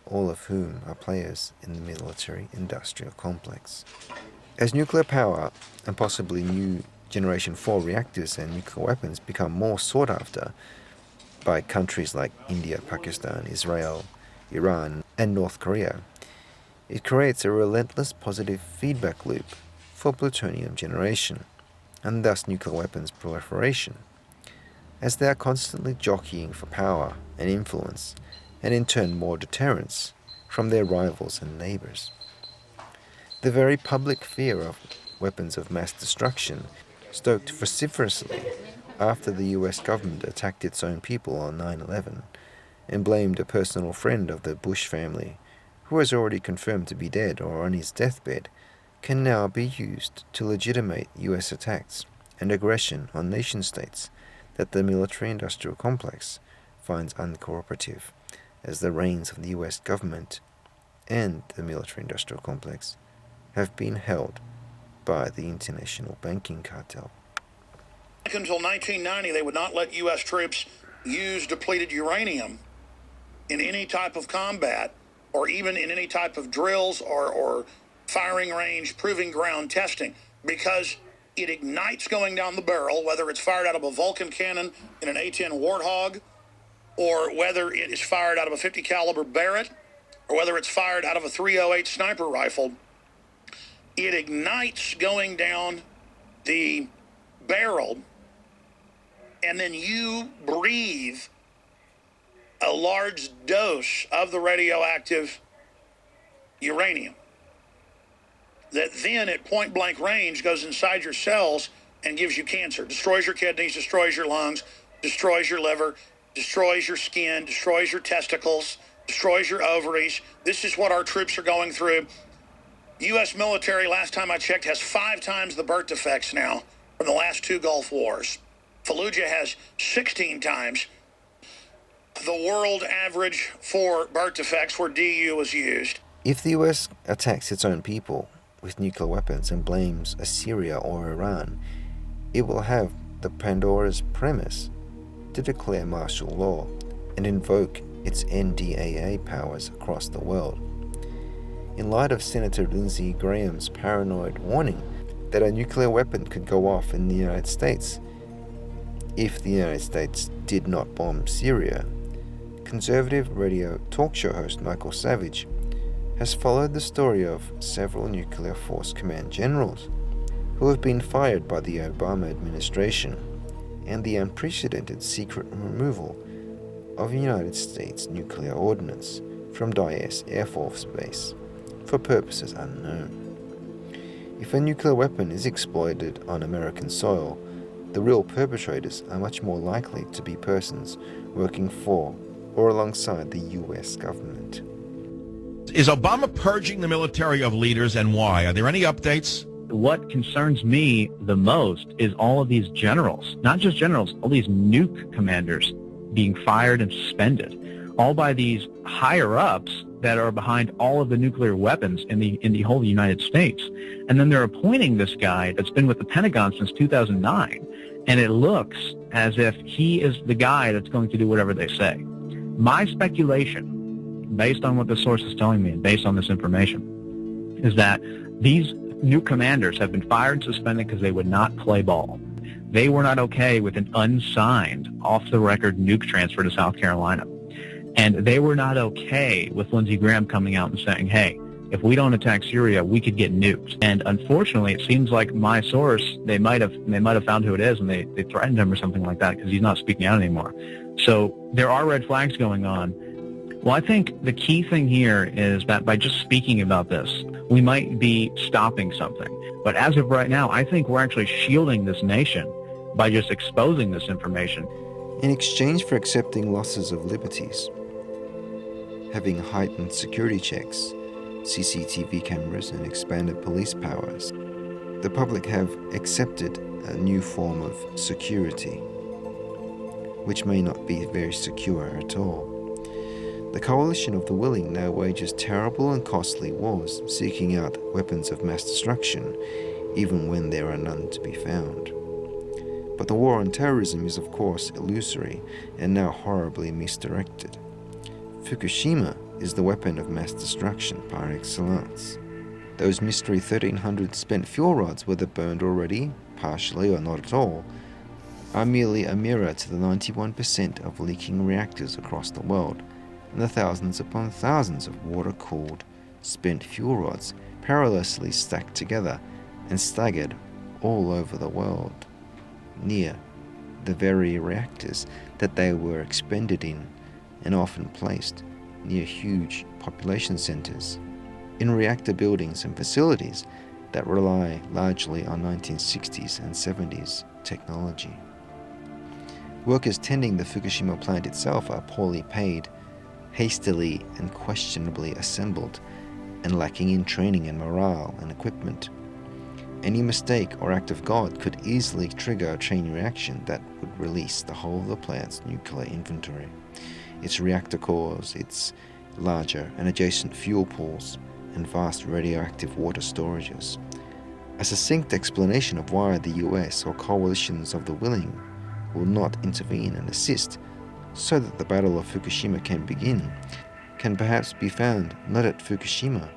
all of whom are players in the military-industrial complex. As nuclear power and possibly new Generation 4 reactors and nuclear weapons become more sought after by countries like India, Pakistan, Israel, Iran, and North Korea, it creates a relentless positive feedback loop for plutonium generation, and thus nuclear weapons proliferation, as they are constantly jockeying for power and influence, and in turn more deterrence from their rivals and neighbors. The very public fear of weapons of mass destruction stoked vociferously after the US government attacked its own people on 9/11 and blamed a personal friend of the Bush family, who was already confirmed to be dead or on his deathbed, can now be used to legitimate US attacks and aggression on nation-states that the military-industrial complex finds uncooperative, as the reins of the US government and the military-industrial complex have been held by the international banking cartel. Until 1990, they would not let U.S. troops use depleted uranium in any type of combat or even in any type of drills or firing range, proving ground testing, because it ignites going down the barrel, whether it's fired out of a Vulcan cannon in an A-10 Warthog, or whether it is fired out of a 50 caliber Barrett, or whether it's fired out of a .308 sniper rifle. It ignites going down the barrel, and then you breathe a large dose of the radioactive uranium that then at point blank range goes inside your cells and gives you cancer, destroys your kidneys, destroys your lungs, destroys your liver, destroys your skin, destroys your testicles, destroys your ovaries. This is what our troops are going through. U.S. military, last time I checked, has 5 times the birth defects now from the last 2 Gulf Wars. Fallujah has 16 times the world average for birth defects where DU was used. If the US attacks its own people with nuclear weapons and blames Assyria or Iran, it will have the Pandora's premise to declare martial law and invoke its NDAA powers across the world. In light of Senator Lindsey Graham's paranoid warning that a nuclear weapon could go off in the United States if the United States did not bomb Syria, conservative radio talk show host Michael Savage has followed the story of several nuclear force command generals who have been fired by the Obama administration and the unprecedented secret removal of United States nuclear ordnance from Dyess Air Force Base for purposes unknown. If a nuclear weapon is exploited on American soil, the real perpetrators are much more likely to be persons working for or alongside the US government. Is Obama purging the military of leaders, and why? Are there any updates? What concerns me the most is all of these generals, not just generals, all these nuke commanders being fired and suspended, all by these higher-ups that are behind all of the nuclear weapons in the whole United States. And then they're appointing this guy that's been with the Pentagon since 2009, and it looks as if he is the guy that's going to do whatever they say. My speculation, based on what the source is telling me and based on this information, is that these new commanders have been fired and suspended because they would not play ball. They were not okay with an unsigned, off-the-record nuke transfer to South Carolina. And they were not okay with Lindsey Graham coming out and saying, hey, if we don't attack Syria, we could get nuked. And unfortunately, it seems like my source, they might have found who it is, and they threatened him or something like that because he's not speaking out anymore. So there are red flags going on. Well, I think the key thing here is that by just speaking about this, we might be stopping something. But as of right now, I think we're actually shielding this nation by just exposing this information. In exchange for accepting losses of liberties, having heightened security checks, CCTV cameras and expanded police powers, the public have accepted a new form of security, which may not be very secure at all. The coalition of the willing now wages terrible and costly wars, seeking out weapons of mass destruction, even when there are none to be found. But the war on terrorism is of course illusory and now horribly misdirected. Fukushima is the weapon of mass destruction par excellence. Those mystery 1,300 spent fuel rods, whether burned already, partially or not at all, are merely a mirror to the 91% of leaking reactors across the world, and the thousands upon thousands of water-cooled, spent fuel rods perilously stacked together and staggered all over the world, near the very reactors that they were expended in, and often placed near huge population centers, in reactor buildings and facilities that rely largely on 1960s and 70s technology. Workers tending the Fukushima plant itself are poorly paid, hastily and questionably assembled, and lacking in training and morale and equipment. Any mistake or act of God could easily trigger a chain reaction that would release the whole of the plant's nuclear inventory, its reactor cores, its larger and adjacent fuel pools, and vast radioactive water storages. A succinct explanation of why the US or coalitions of the willing will not intervene and assist so that the Battle of Fukushima can begin can perhaps be found not at Fukushima,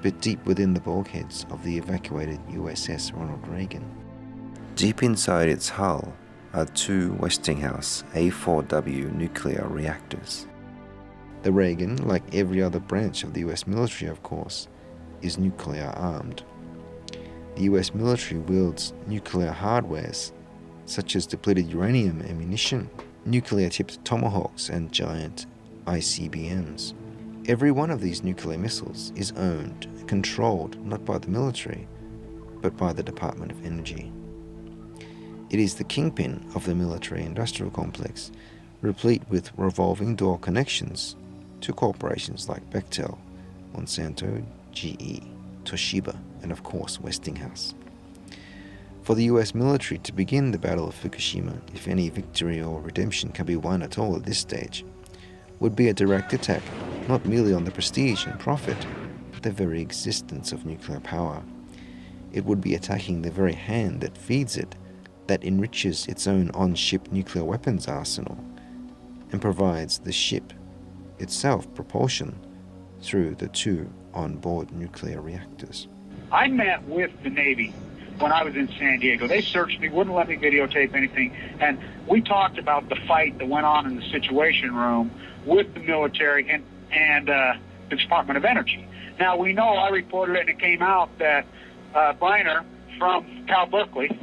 but deep within the bulkheads of the evacuated USS Ronald Reagan. Deep inside its hull are two Westinghouse A4W nuclear reactors. The Reagan, like every other branch of the US military of course, is nuclear armed. The US military wields nuclear hardwares such as depleted uranium ammunition, nuclear-tipped tomahawks and giant ICBMs. Every one of these nuclear missiles is owned and controlled not by the military, but by the Department of Energy. It is the kingpin of the military-industrial complex, replete with revolving door connections to corporations like Bechtel, Monsanto, GE, Toshiba, and of course Westinghouse. For the US military to begin the Battle of Fukushima, if any victory or redemption can be won at all at this stage, would be a direct attack not merely on the prestige and profit, but the very existence of nuclear power. It would be attacking the very hand that feeds it, that enriches its own on-ship nuclear weapons arsenal, and provides the ship itself propulsion through the two on-board nuclear reactors. I met with the Navy when I was in San Diego. They searched me, wouldn't let me videotape anything, and we talked about the fight that went on in the Situation Room with the military and the Department of Energy. Now, we know, I reported it, and it came out that Briner from Cal Berkeley,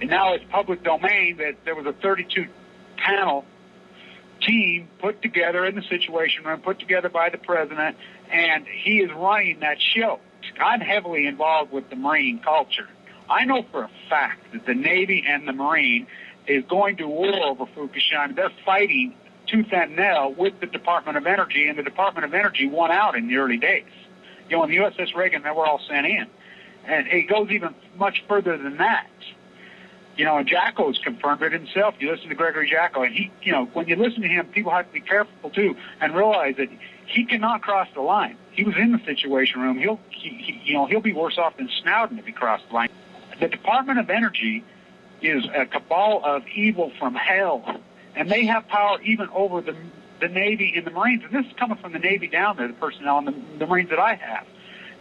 and now it's public domain, that there was a 32-panel team put together in the Situation Room, put together by the president, and he is running that show. I'm heavily involved with the Marine culture. I know for a fact that the Navy and the Marine is going to war over Fukushima. They're fighting tooth and nail with the Department of Energy, and the Department of Energy won out in the early days. You know, in the USS Reagan, they were all sent in. And it goes even much further than that. You know, and Jacko's confirmed it himself. You listen to Gregory Jacko, and he, you know, when you listen to him, people have to be careful too and realize that he cannot cross the line. He was in the Situation Room. He'll be worse off than Snowden if he crossed the line. The Department of Energy is a cabal of evil from hell, and they have power even over the Navy and the Marines. And this is coming from the Navy down there, the personnel and the Marines that I have.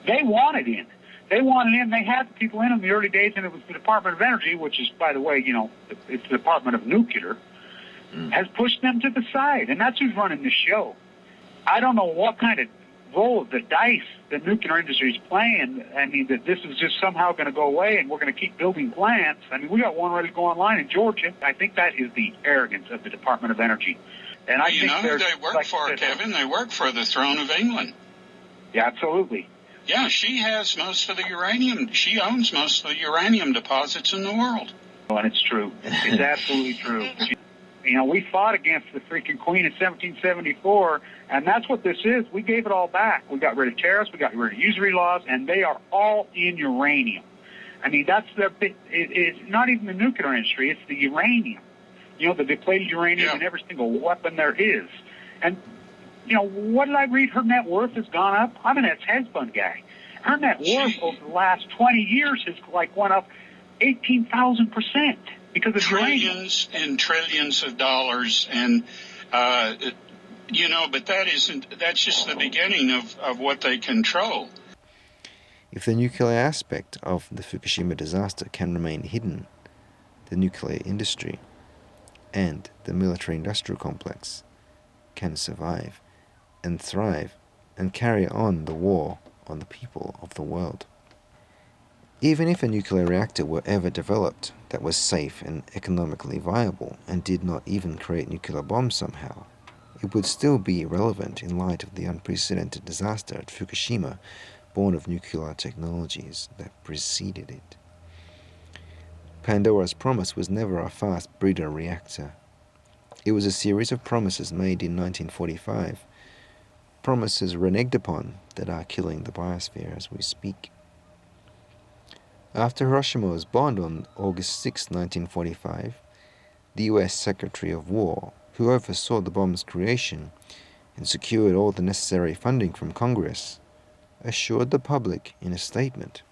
They wanted in. They wanted in. They had the people in the early days, and it was the Department of Energy, which is, by the way, you know, it's the Department of Nuclear, has pushed them to the side, and that's who's running the show. I don't know what kind of roll of the dice the nuclear industry is playing. I mean, that this is just somehow going to go away, and we're going to keep building plants. I mean, we got one ready to go online in Georgia. I think that is the arrogance of the Department of Energy. And I think who they work for, Kevin? They work for the throne of England. Yeah, absolutely. Yeah, she has most of the uranium. She owns most of the uranium deposits in the world. Oh, and it's true. It's absolutely true. You know, we fought against the freaking Queen in 1774, and that's what this is. We gave it all back. We got rid of tariffs, we got rid of usury laws, and they are all in uranium. I mean, that's their big, it's not even the nuclear industry, it's the uranium. You know, the depleted uranium in every single weapon there is. And you know, what did I read? Her net worth has gone up. I'm an ex-hedge fund guy. Her net worth over the last 20 years has went up 18,000% because of trillions and trillions of dollars. And you know, but that's just the beginning of what they control. If the nuclear aspect of the Fukushima disaster can remain hidden, the nuclear industry and the military-industrial complex can survive and thrive and carry on the war on the people of the world. Even if a nuclear reactor were ever developed that was safe and economically viable and did not even create nuclear bombs somehow, it would still be irrelevant in light of the unprecedented disaster at Fukushima, born of nuclear technologies that preceded it. Pandora's promise was never a fast breeder reactor. It was a series of promises made in 1945, promises reneged upon that are killing the biosphere as we speak. After Hiroshima's bomb on August 6, 1945, the US Secretary of War, who oversaw the bomb's creation and secured all the necessary funding from Congress, assured the public in a statement,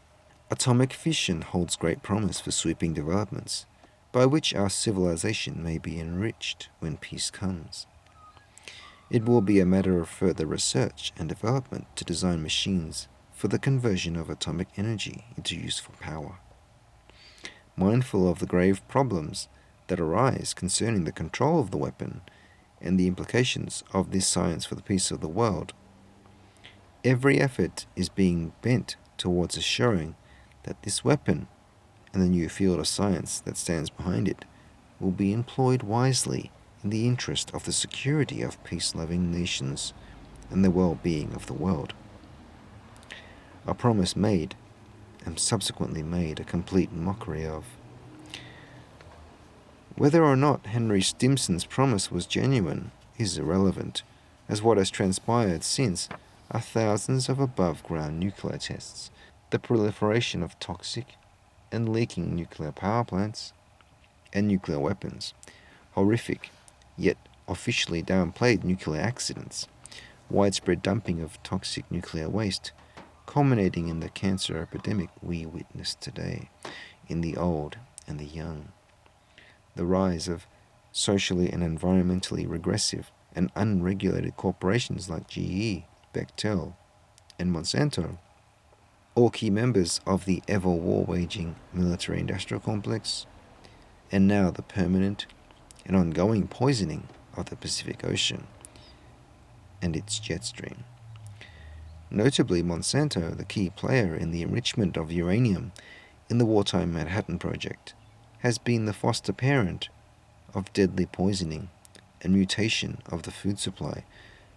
"Atomic fission holds great promise for sweeping developments, by which our civilization may be enriched when peace comes. It will be a matter of further research and development to design machines for the conversion of atomic energy into useful power. Mindful of the grave problems that arise concerning the control of the weapon and the implications of this science for the peace of the world, every effort is being bent towards assuring that this weapon and the new field of science that stands behind it will be employed wisely in the interest of the security of peace-loving nations and the well-being of the world." A promise made, and subsequently made a complete mockery of. Whether or not Henry Stimson's promise was genuine is irrelevant, as what has transpired since are thousands of above-ground nuclear tests, the proliferation of toxic and leaking nuclear power plants and nuclear weapons, horrific yet officially downplayed nuclear accidents, widespread dumping of toxic nuclear waste, culminating in the cancer epidemic we witness today in the old and the young, the rise of socially and environmentally regressive and unregulated corporations like GE, Bechtel, and Monsanto, all key members of the ever war-waging military-industrial complex, and now the permanent and ongoing poisoning of the Pacific Ocean and its jet stream. Notably, Monsanto, the key player in the enrichment of uranium in the wartime Manhattan Project, has been the foster parent of deadly poisoning and mutation of the food supply,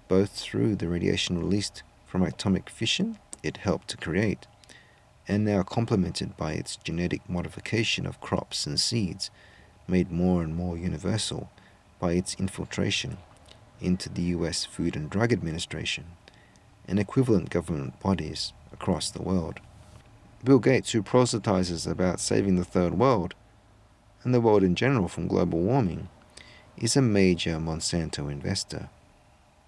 both through the radiation released from atomic fission it helped to create, and now complemented by its genetic modification of crops and seeds, made more and more universal by its infiltration into the US Food and Drug Administration and equivalent government bodies across the world. Bill Gates, who proselytizes about saving the third world, and the world in general from global warming, is a major Monsanto investor,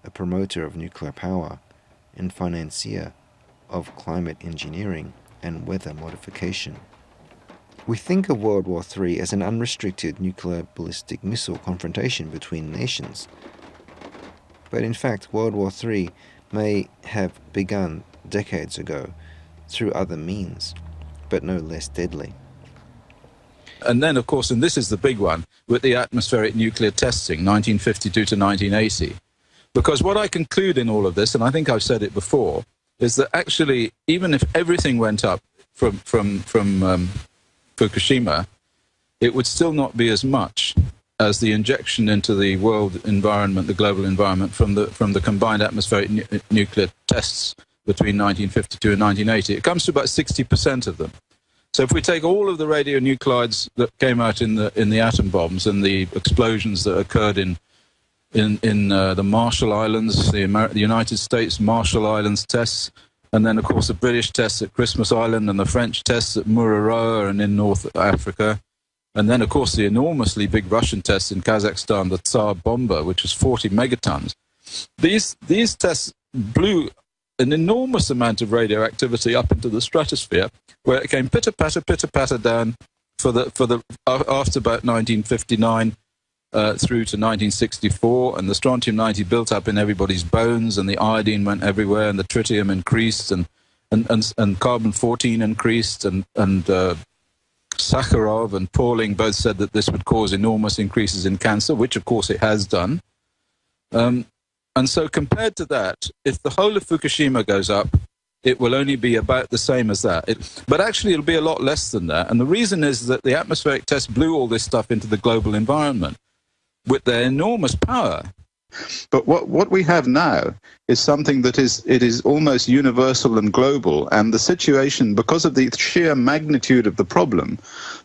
a promoter of nuclear power, and financier of climate engineering and weather modification. We think of World War III as an unrestricted nuclear ballistic missile confrontation between nations. But in fact, World War III may have begun decades ago through other means, but no less deadly. And then, of course, and this is the big one, with the atmospheric nuclear testing, 1952 to 1980. Because what I conclude in all of this, and I think I've said it before, is that actually, even if everything went up from Fukushima, it would still not be as much as the injection into the world environment, the global environment, from the combined atmospheric nuclear tests between 1952 and 1980. It comes to about 60% of them. So if we take all of the radionuclides that came out in the atom bombs and the explosions that occurred in the Marshall Islands, the United States Marshall Islands tests, and then of course the British tests at Christmas Island and the French tests at Mururoa and in North Africa, and then of course the enormously big Russian tests in Kazakhstan, the Tsar bomber, which was 40 megatons. These tests blew an enormous amount of radioactivity up into the stratosphere, where it came pitter-patter down after about 1959 through to 1964, and the strontium-90 built up in everybody's bones, and the iodine went everywhere, and the tritium increased, and carbon-14 increased, and Sakharov and Pauling both said that this would cause enormous increases in cancer, which of course it has done. And so compared to that, if the whole of Fukushima goes up, it will only be about the same as that. But actually, it'll be a lot less than that. And the reason is that the atmospheric test blew all this stuff into the global environment with their enormous power. But what we have now is something that is almost universal and global, and the situation, because of the sheer magnitude of the problem,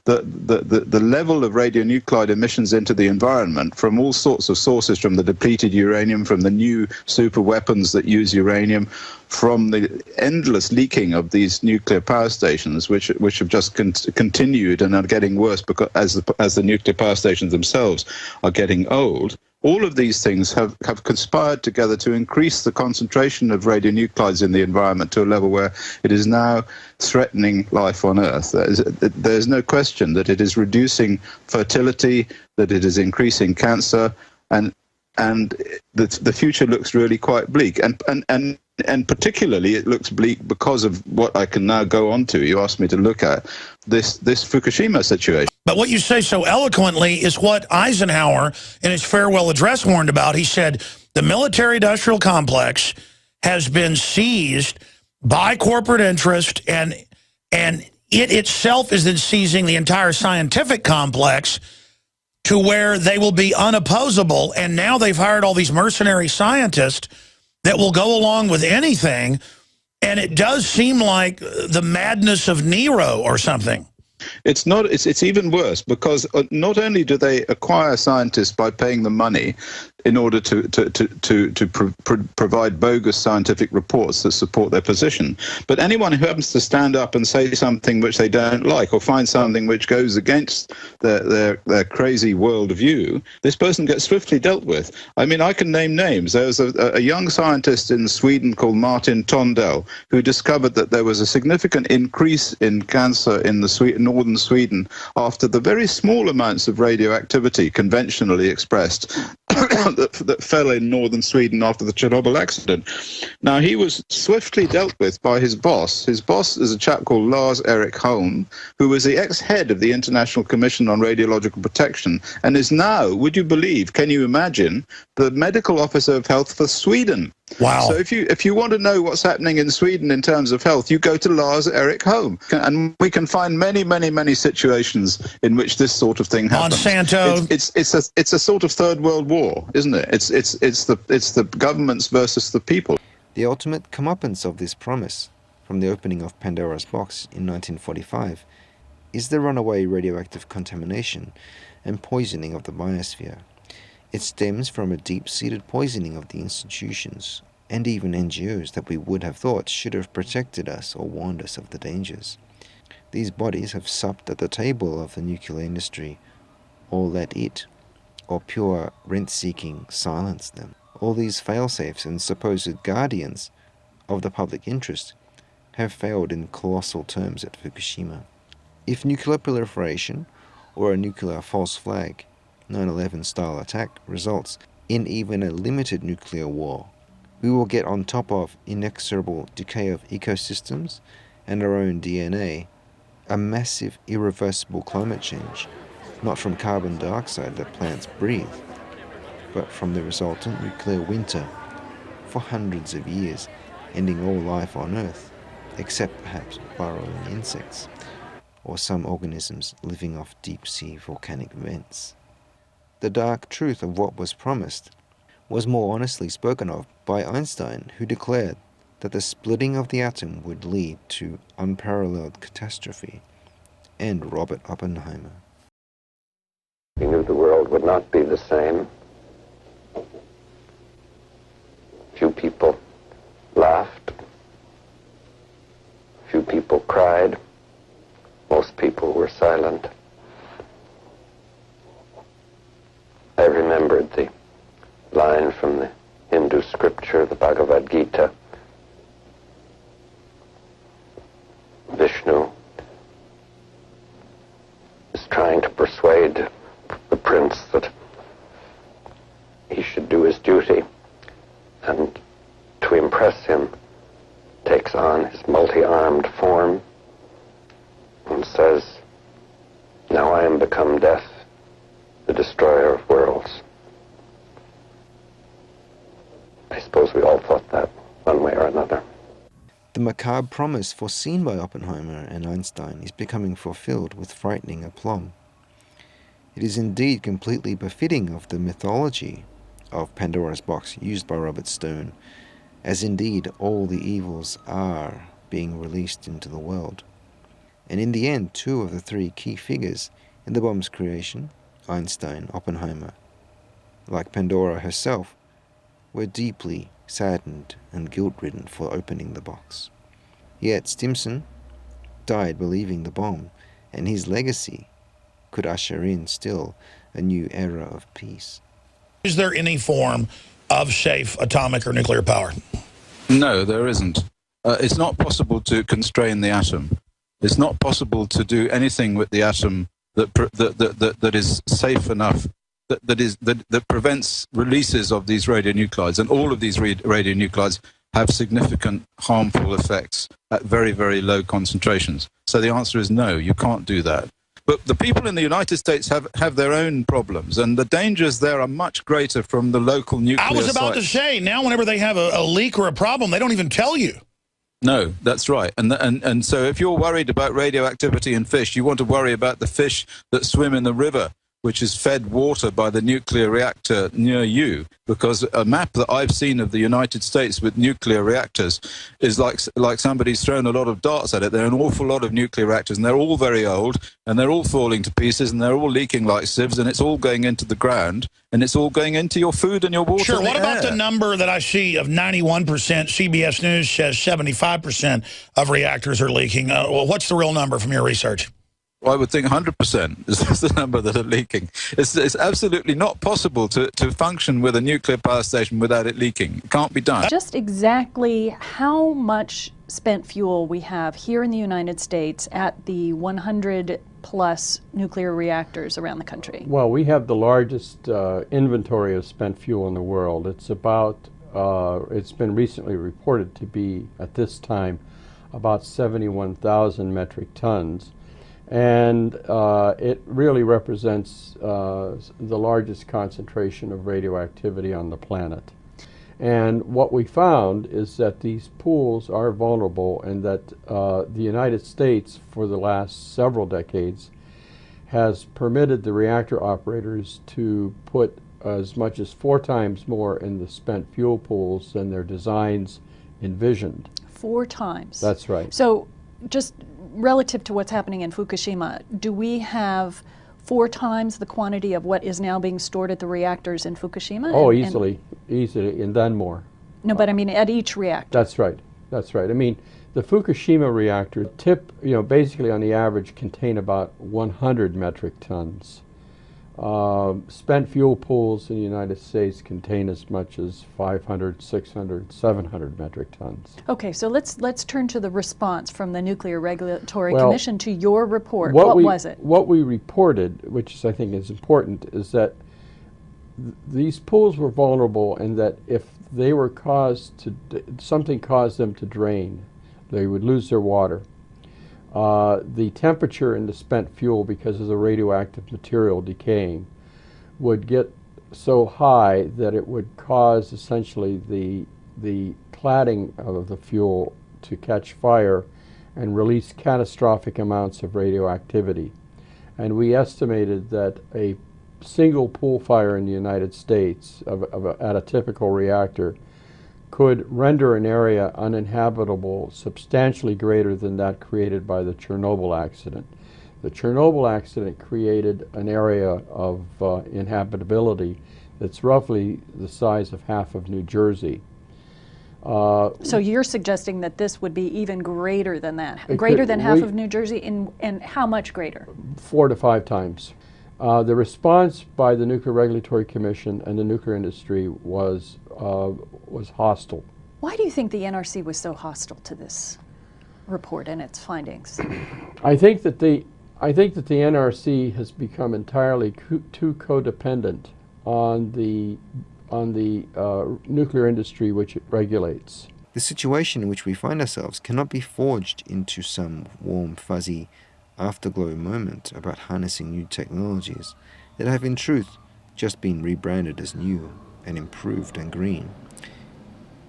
the level of radionuclide emissions into the environment from all sorts of sources, from the depleted uranium, from the new super weapons that use uranium, from the endless leaking of these nuclear power stations, which have just continued and are getting worse because as the nuclear power stations themselves are getting old. All of these things have conspired together to increase the concentration of radionuclides in the environment to a level where it is now threatening life on Earth. There's no question that it is reducing fertility, that it is increasing cancer, and the future looks really quite bleak. And particularly it looks bleak because of what I can now go on to. You asked me to look at this Fukushima situation. But what you say so eloquently is what Eisenhower in his farewell address warned about. He said the military-industrial complex has been seized by corporate interest, and it itself is then seizing the entire scientific complex to where they will be unopposable. And now they've hired all these mercenary scientists that will go along with anything, and it does seem like the madness of Nero or something. It's not. It's even worse, because not only do they acquire scientists by paying them money in order to provide bogus scientific reports that support their position, but anyone who happens to stand up and say something which they don't like, or find something which goes against their crazy worldview, this person gets swiftly dealt with. I mean, I can name names. There was a young scientist in Sweden called Martin Tondell who discovered that there was a significant increase in cancer in the northern Sweden after the very small amounts of radioactivity conventionally expressed that fell in northern Sweden after the Chernobyl accident. Now, he was swiftly dealt with by his boss. His boss is a chap called Lars Erik Holm, who was the ex-head of the International Commission on Radiological Protection, and is now, would you believe, can you imagine, the medical officer of health for Sweden. Wow. So if you want to know what's happening in Sweden in terms of health, you go to Lars Erik Holm. And we can find many situations in which this sort of thing happens. Monsanto. It's a sort of third world war, isn't it? It's the governments versus the people. The ultimate comeuppance of this promise, from the opening of Pandora's box in 1945, is the runaway radioactive contamination and poisoning of the biosphere. It stems from a deep-seated poisoning of the institutions and even NGOs that we would have thought should have protected us or warned us of the dangers. These bodies have supped at the table of the nuclear industry, or let it, or pure rent-seeking, silence them. All these fail-safes and supposed guardians of the public interest have failed in colossal terms at Fukushima. If nuclear proliferation, or a nuclear false flag, 9/11 style attack results in even a limited nuclear war, we will get on top of inexorable decay of ecosystems and our own DNA, a massive irreversible climate change, not from carbon dioxide that plants breathe, but from the resultant nuclear winter for hundreds of years, ending all life on Earth, except perhaps burrowing insects, or some organisms living off deep-sea volcanic vents. The dark truth of what was promised was more honestly spoken of by Einstein, who declared that the splitting of the atom would lead to unparalleled catastrophe, and Robert Oppenheimer. We knew the world would not be the same. Few people laughed. Few people cried. Most people were silent. I remembered the line from the Hindu scripture, the Bhagavad Gita. Vishnu is trying to persuade the prince that he should do his duty, and to impress him takes on his multi-armed form and says, "Now I am become death, the destroyer of worlds." I suppose we all thought that one way or another. The macabre promise foreseen by Oppenheimer and Einstein is becoming fulfilled with frightening aplomb. It is indeed completely befitting of the mythology of Pandora's box used by Robert Stone, as indeed all the evils are being released into the world. And in the end, two of the three key figures in the bomb's creation, Einstein, Oppenheimer, like Pandora herself, were deeply saddened and guilt-ridden for opening the box. Yet Stimson died believing the bomb, and his legacy could usher in still a new era of peace. Is there any form of safe atomic or nuclear power? No, there isn't. It's not possible to constrain the atom. It's not possible to do anything with the atom that is safe enough, that prevents releases of these radionuclides. And all of these radionuclides have significant harmful effects at very, very low concentrations. So the answer is no, you can't do that. But the people in the United States have their own problems, and the dangers there are much greater from the local nuclear sites. I was about to say, now whenever they have a leak or a problem, they don't even tell you. No, that's right. And so if you're worried about radioactivity in fish, you want to worry about the fish that swim in the river, which is fed water by the nuclear reactor near you, because a map that I've seen of the United States with nuclear reactors is like somebody's thrown a lot of darts at it. There are an awful lot of nuclear reactors, and they're all very old, and they're all falling to pieces, and they're all leaking like sieves, and it's all going into the ground, and it's all going into your food and your water. Sure, what about the number that I see of 91%? CBS News says 75% of reactors are leaking. Well, what's the real number from your research? I would think 100% is the number that are leaking. It's absolutely not possible to function with a nuclear power station without it leaking. It can't be done. Just exactly how much spent fuel we have here in the United States at the 100-plus nuclear reactors around the country? Well, we have the largest inventory of spent fuel in the world. It's about, it's been recently reported to be, at this time, about 71,000 metric tons. And it really represents the largest concentration of radioactivity on the planet. And what we found is that these pools are vulnerable, and that the United States, for the last several decades, has permitted the reactor operators to put as much as 4 times more in the spent fuel pools than their designs envisioned. 4 times? That's right. So just relative to what's happening in Fukushima, do we have 4 times the quantity of what is now being stored at the reactors in Fukushima? Oh, easily, and then more. No, but I mean at each reactor. That's right. That's right. I mean, the Fukushima reactor basically on the average contain about 100 metric tons. Spent fuel pools in the United States contain as much as 500, 600, 700 metric tons. Okay, so let's turn to the response from the Nuclear Regulatory Commission to your report. What was it? What we reported, which I think is important, is that these pools were vulnerable and that if they were something caused them to drain, they would lose their water. The temperature in the spent fuel, because of the radioactive material decaying, would get so high that it would cause essentially the cladding of the fuel to catch fire and release catastrophic amounts of radioactivity. And we estimated that a single pool fire in the United States at a typical reactor could render an area uninhabitable substantially greater than that created by the Chernobyl accident. The Chernobyl accident created an area of inhabitability that's roughly the size of half of New Jersey. So you're suggesting that this would be even greater than that, greater than half of New Jersey, and how much greater? 4 to 5 times. The response by the Nuclear Regulatory Commission and the nuclear industry was hostile. Why do you think the NRC was so hostile to this report and its findings? I think that the NRC has become entirely too codependent on the nuclear industry which it regulates. The situation in which we find ourselves cannot be forged into some warm, fuzzy afterglow moment about harnessing new technologies that have in truth just been rebranded as new and improved and green,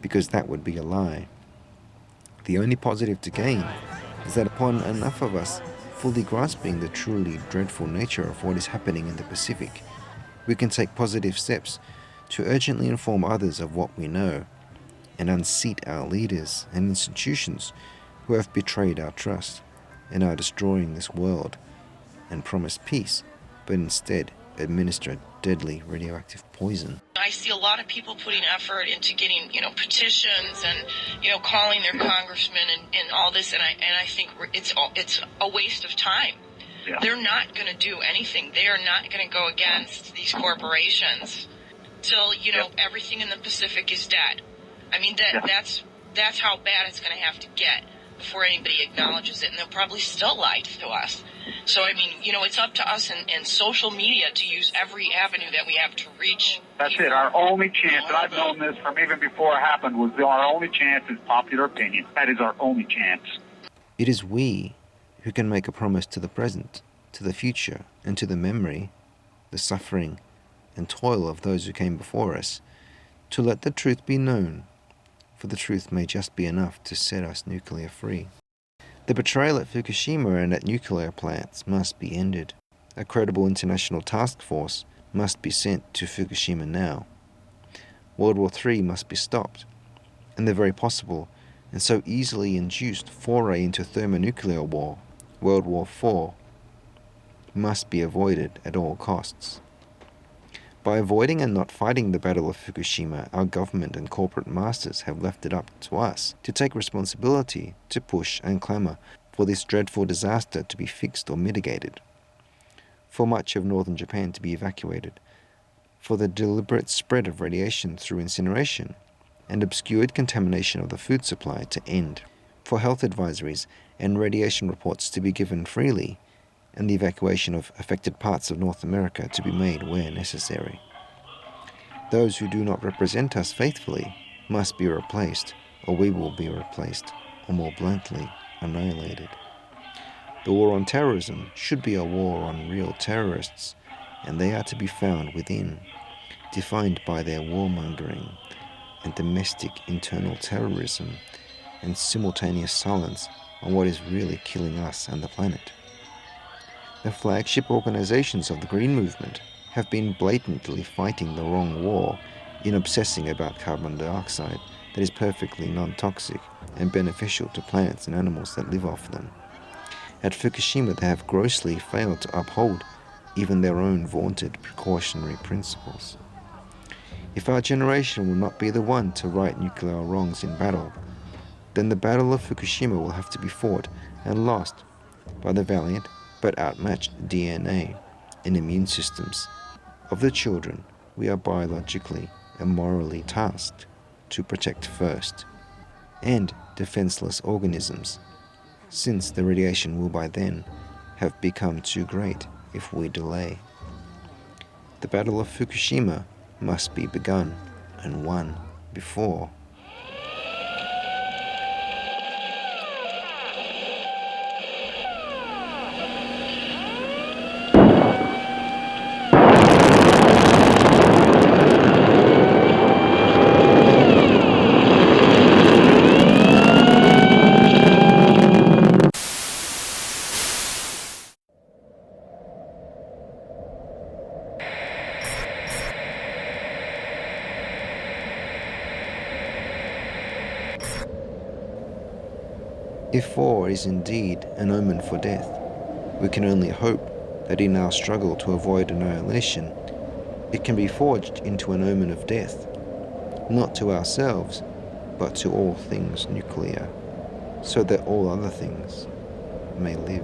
because that would be a lie. The only positive to gain is that upon enough of us fully grasping the truly dreadful nature of what is happening in the Pacific, we can take positive steps to urgently inform others of what we know and unseat our leaders and institutions who have betrayed our trust and are destroying this world and promise peace, but instead administer deadly radioactive poison. I see a lot of people putting effort into getting, petitions and, calling their congressmen and all this, and I think it's a waste of time. Yeah. They're not going to do anything. They are not going to go against these corporations till, everything in the Pacific is dead. I mean, that's how bad it's going to have to get before anybody acknowledges it, and they'll probably still lie to us. So, I mean, it's up to us and social media to use every avenue that we have to reach That's people. it. Our only chance, and I've known this from even before it happened, was our only chance is popular opinion. That is our only chance. It is we who can make a promise to the present, to the future, and to the memory, the suffering and toil of those who came before us, to let the truth be known, for the truth may just be enough to set us nuclear free. The betrayal at Fukushima and at nuclear plants must be ended. A credible international task force must be sent to Fukushima now. World War III must be stopped, and the very possible and so easily induced foray into thermonuclear war, World War IV, must be avoided at all costs. By avoiding and not fighting the Battle of Fukushima, our government and corporate masters have left it up to us to take responsibility, to push and clamour for this dreadful disaster to be fixed or mitigated, for much of northern Japan to be evacuated, for the deliberate spread of radiation through incineration and obscured contamination of the food supply to end, for health advisories and radiation reports to be given freely, and the evacuation of affected parts of North America to be made where necessary. Those who do not represent us faithfully must be replaced, or we will be replaced, or more bluntly, annihilated. The war on terrorism should be a war on real terrorists, and they are to be found within, defined by their warmongering and domestic internal terrorism and simultaneous silence on what is really killing us and the planet. The flagship organizations of the Green Movement have been blatantly fighting the wrong war in obsessing about carbon dioxide that is perfectly non-toxic and beneficial to plants and animals that live off them. At Fukushima, they have grossly failed to uphold even their own vaunted precautionary principles. If our generation will not be the one to right nuclear wrongs in battle, then the Battle of Fukushima will have to be fought and lost by the valiant but outmatched DNA and immune systems of the children we are biologically and morally tasked to protect first, and defenseless organisms, since the radiation will by then have become too great if we delay. The Battle of Fukushima must be begun and won before. If war is indeed an omen for death, we can only hope that in our struggle to avoid annihilation, it can be forged into an omen of death, not to ourselves, but to all things nuclear, so that all other things may live.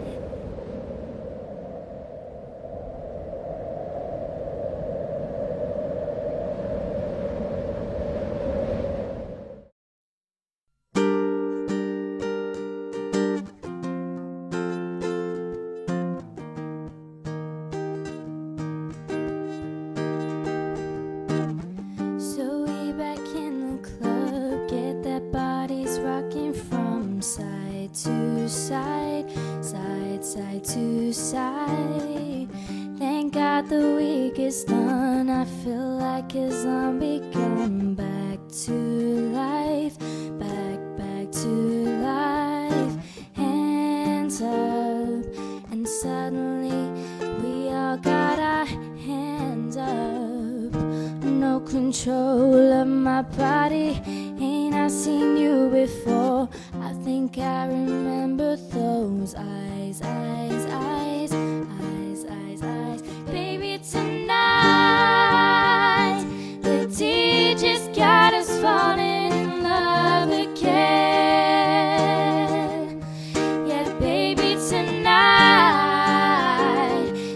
Control of my body, ain't I seen you before? I think I remember those eyes, eyes, eyes, eyes, eyes, eyes. Baby, tonight the DJ just got us falling in love again. Yeah, baby, tonight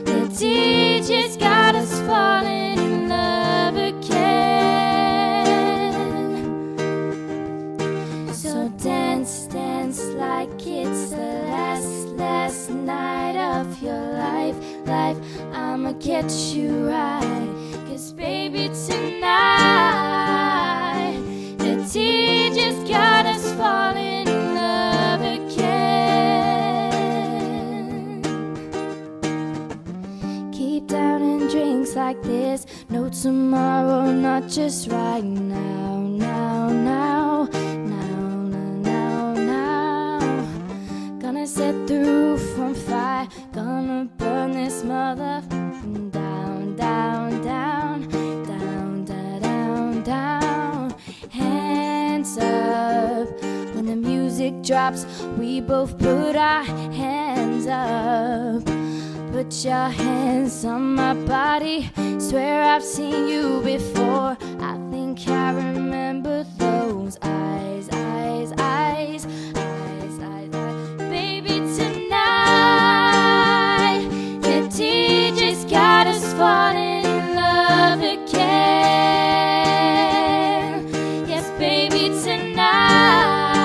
the DJ just got us falling in love again. Dance, dance like it's the last night of your life. I'ma get you right. 'Cause baby, tonight the tea just got us falling in love again. Keep downing drinks like this, no tomorrow, not just right now, now, now. Gonna set the roof on fire, gonna burn this mother down, down, down, down, down, down, down. Hands up, when the music drops, we both put our hands up. Put your hands on my body, swear I've seen you before. I think I remember those eyes, eyes, eyes. Got us falling in love again. Yes, baby, tonight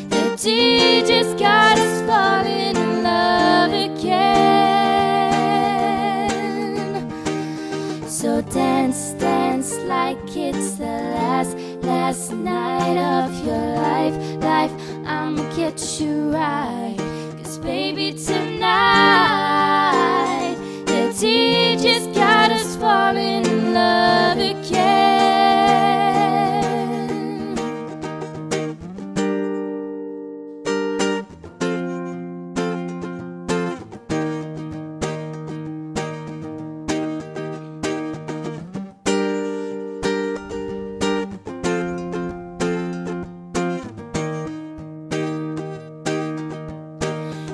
the tea just got us falling in love again. So dance, dance like it's the last night of your life. I'ma get you right. 'Cause baby, tonight the just got us falling in love again.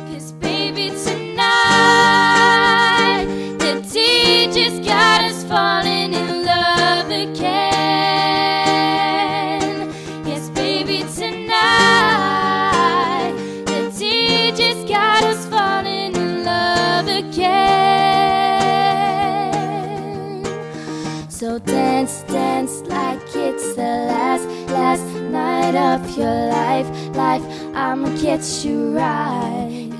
Cause baby, tonight up your life, I'ma get you right.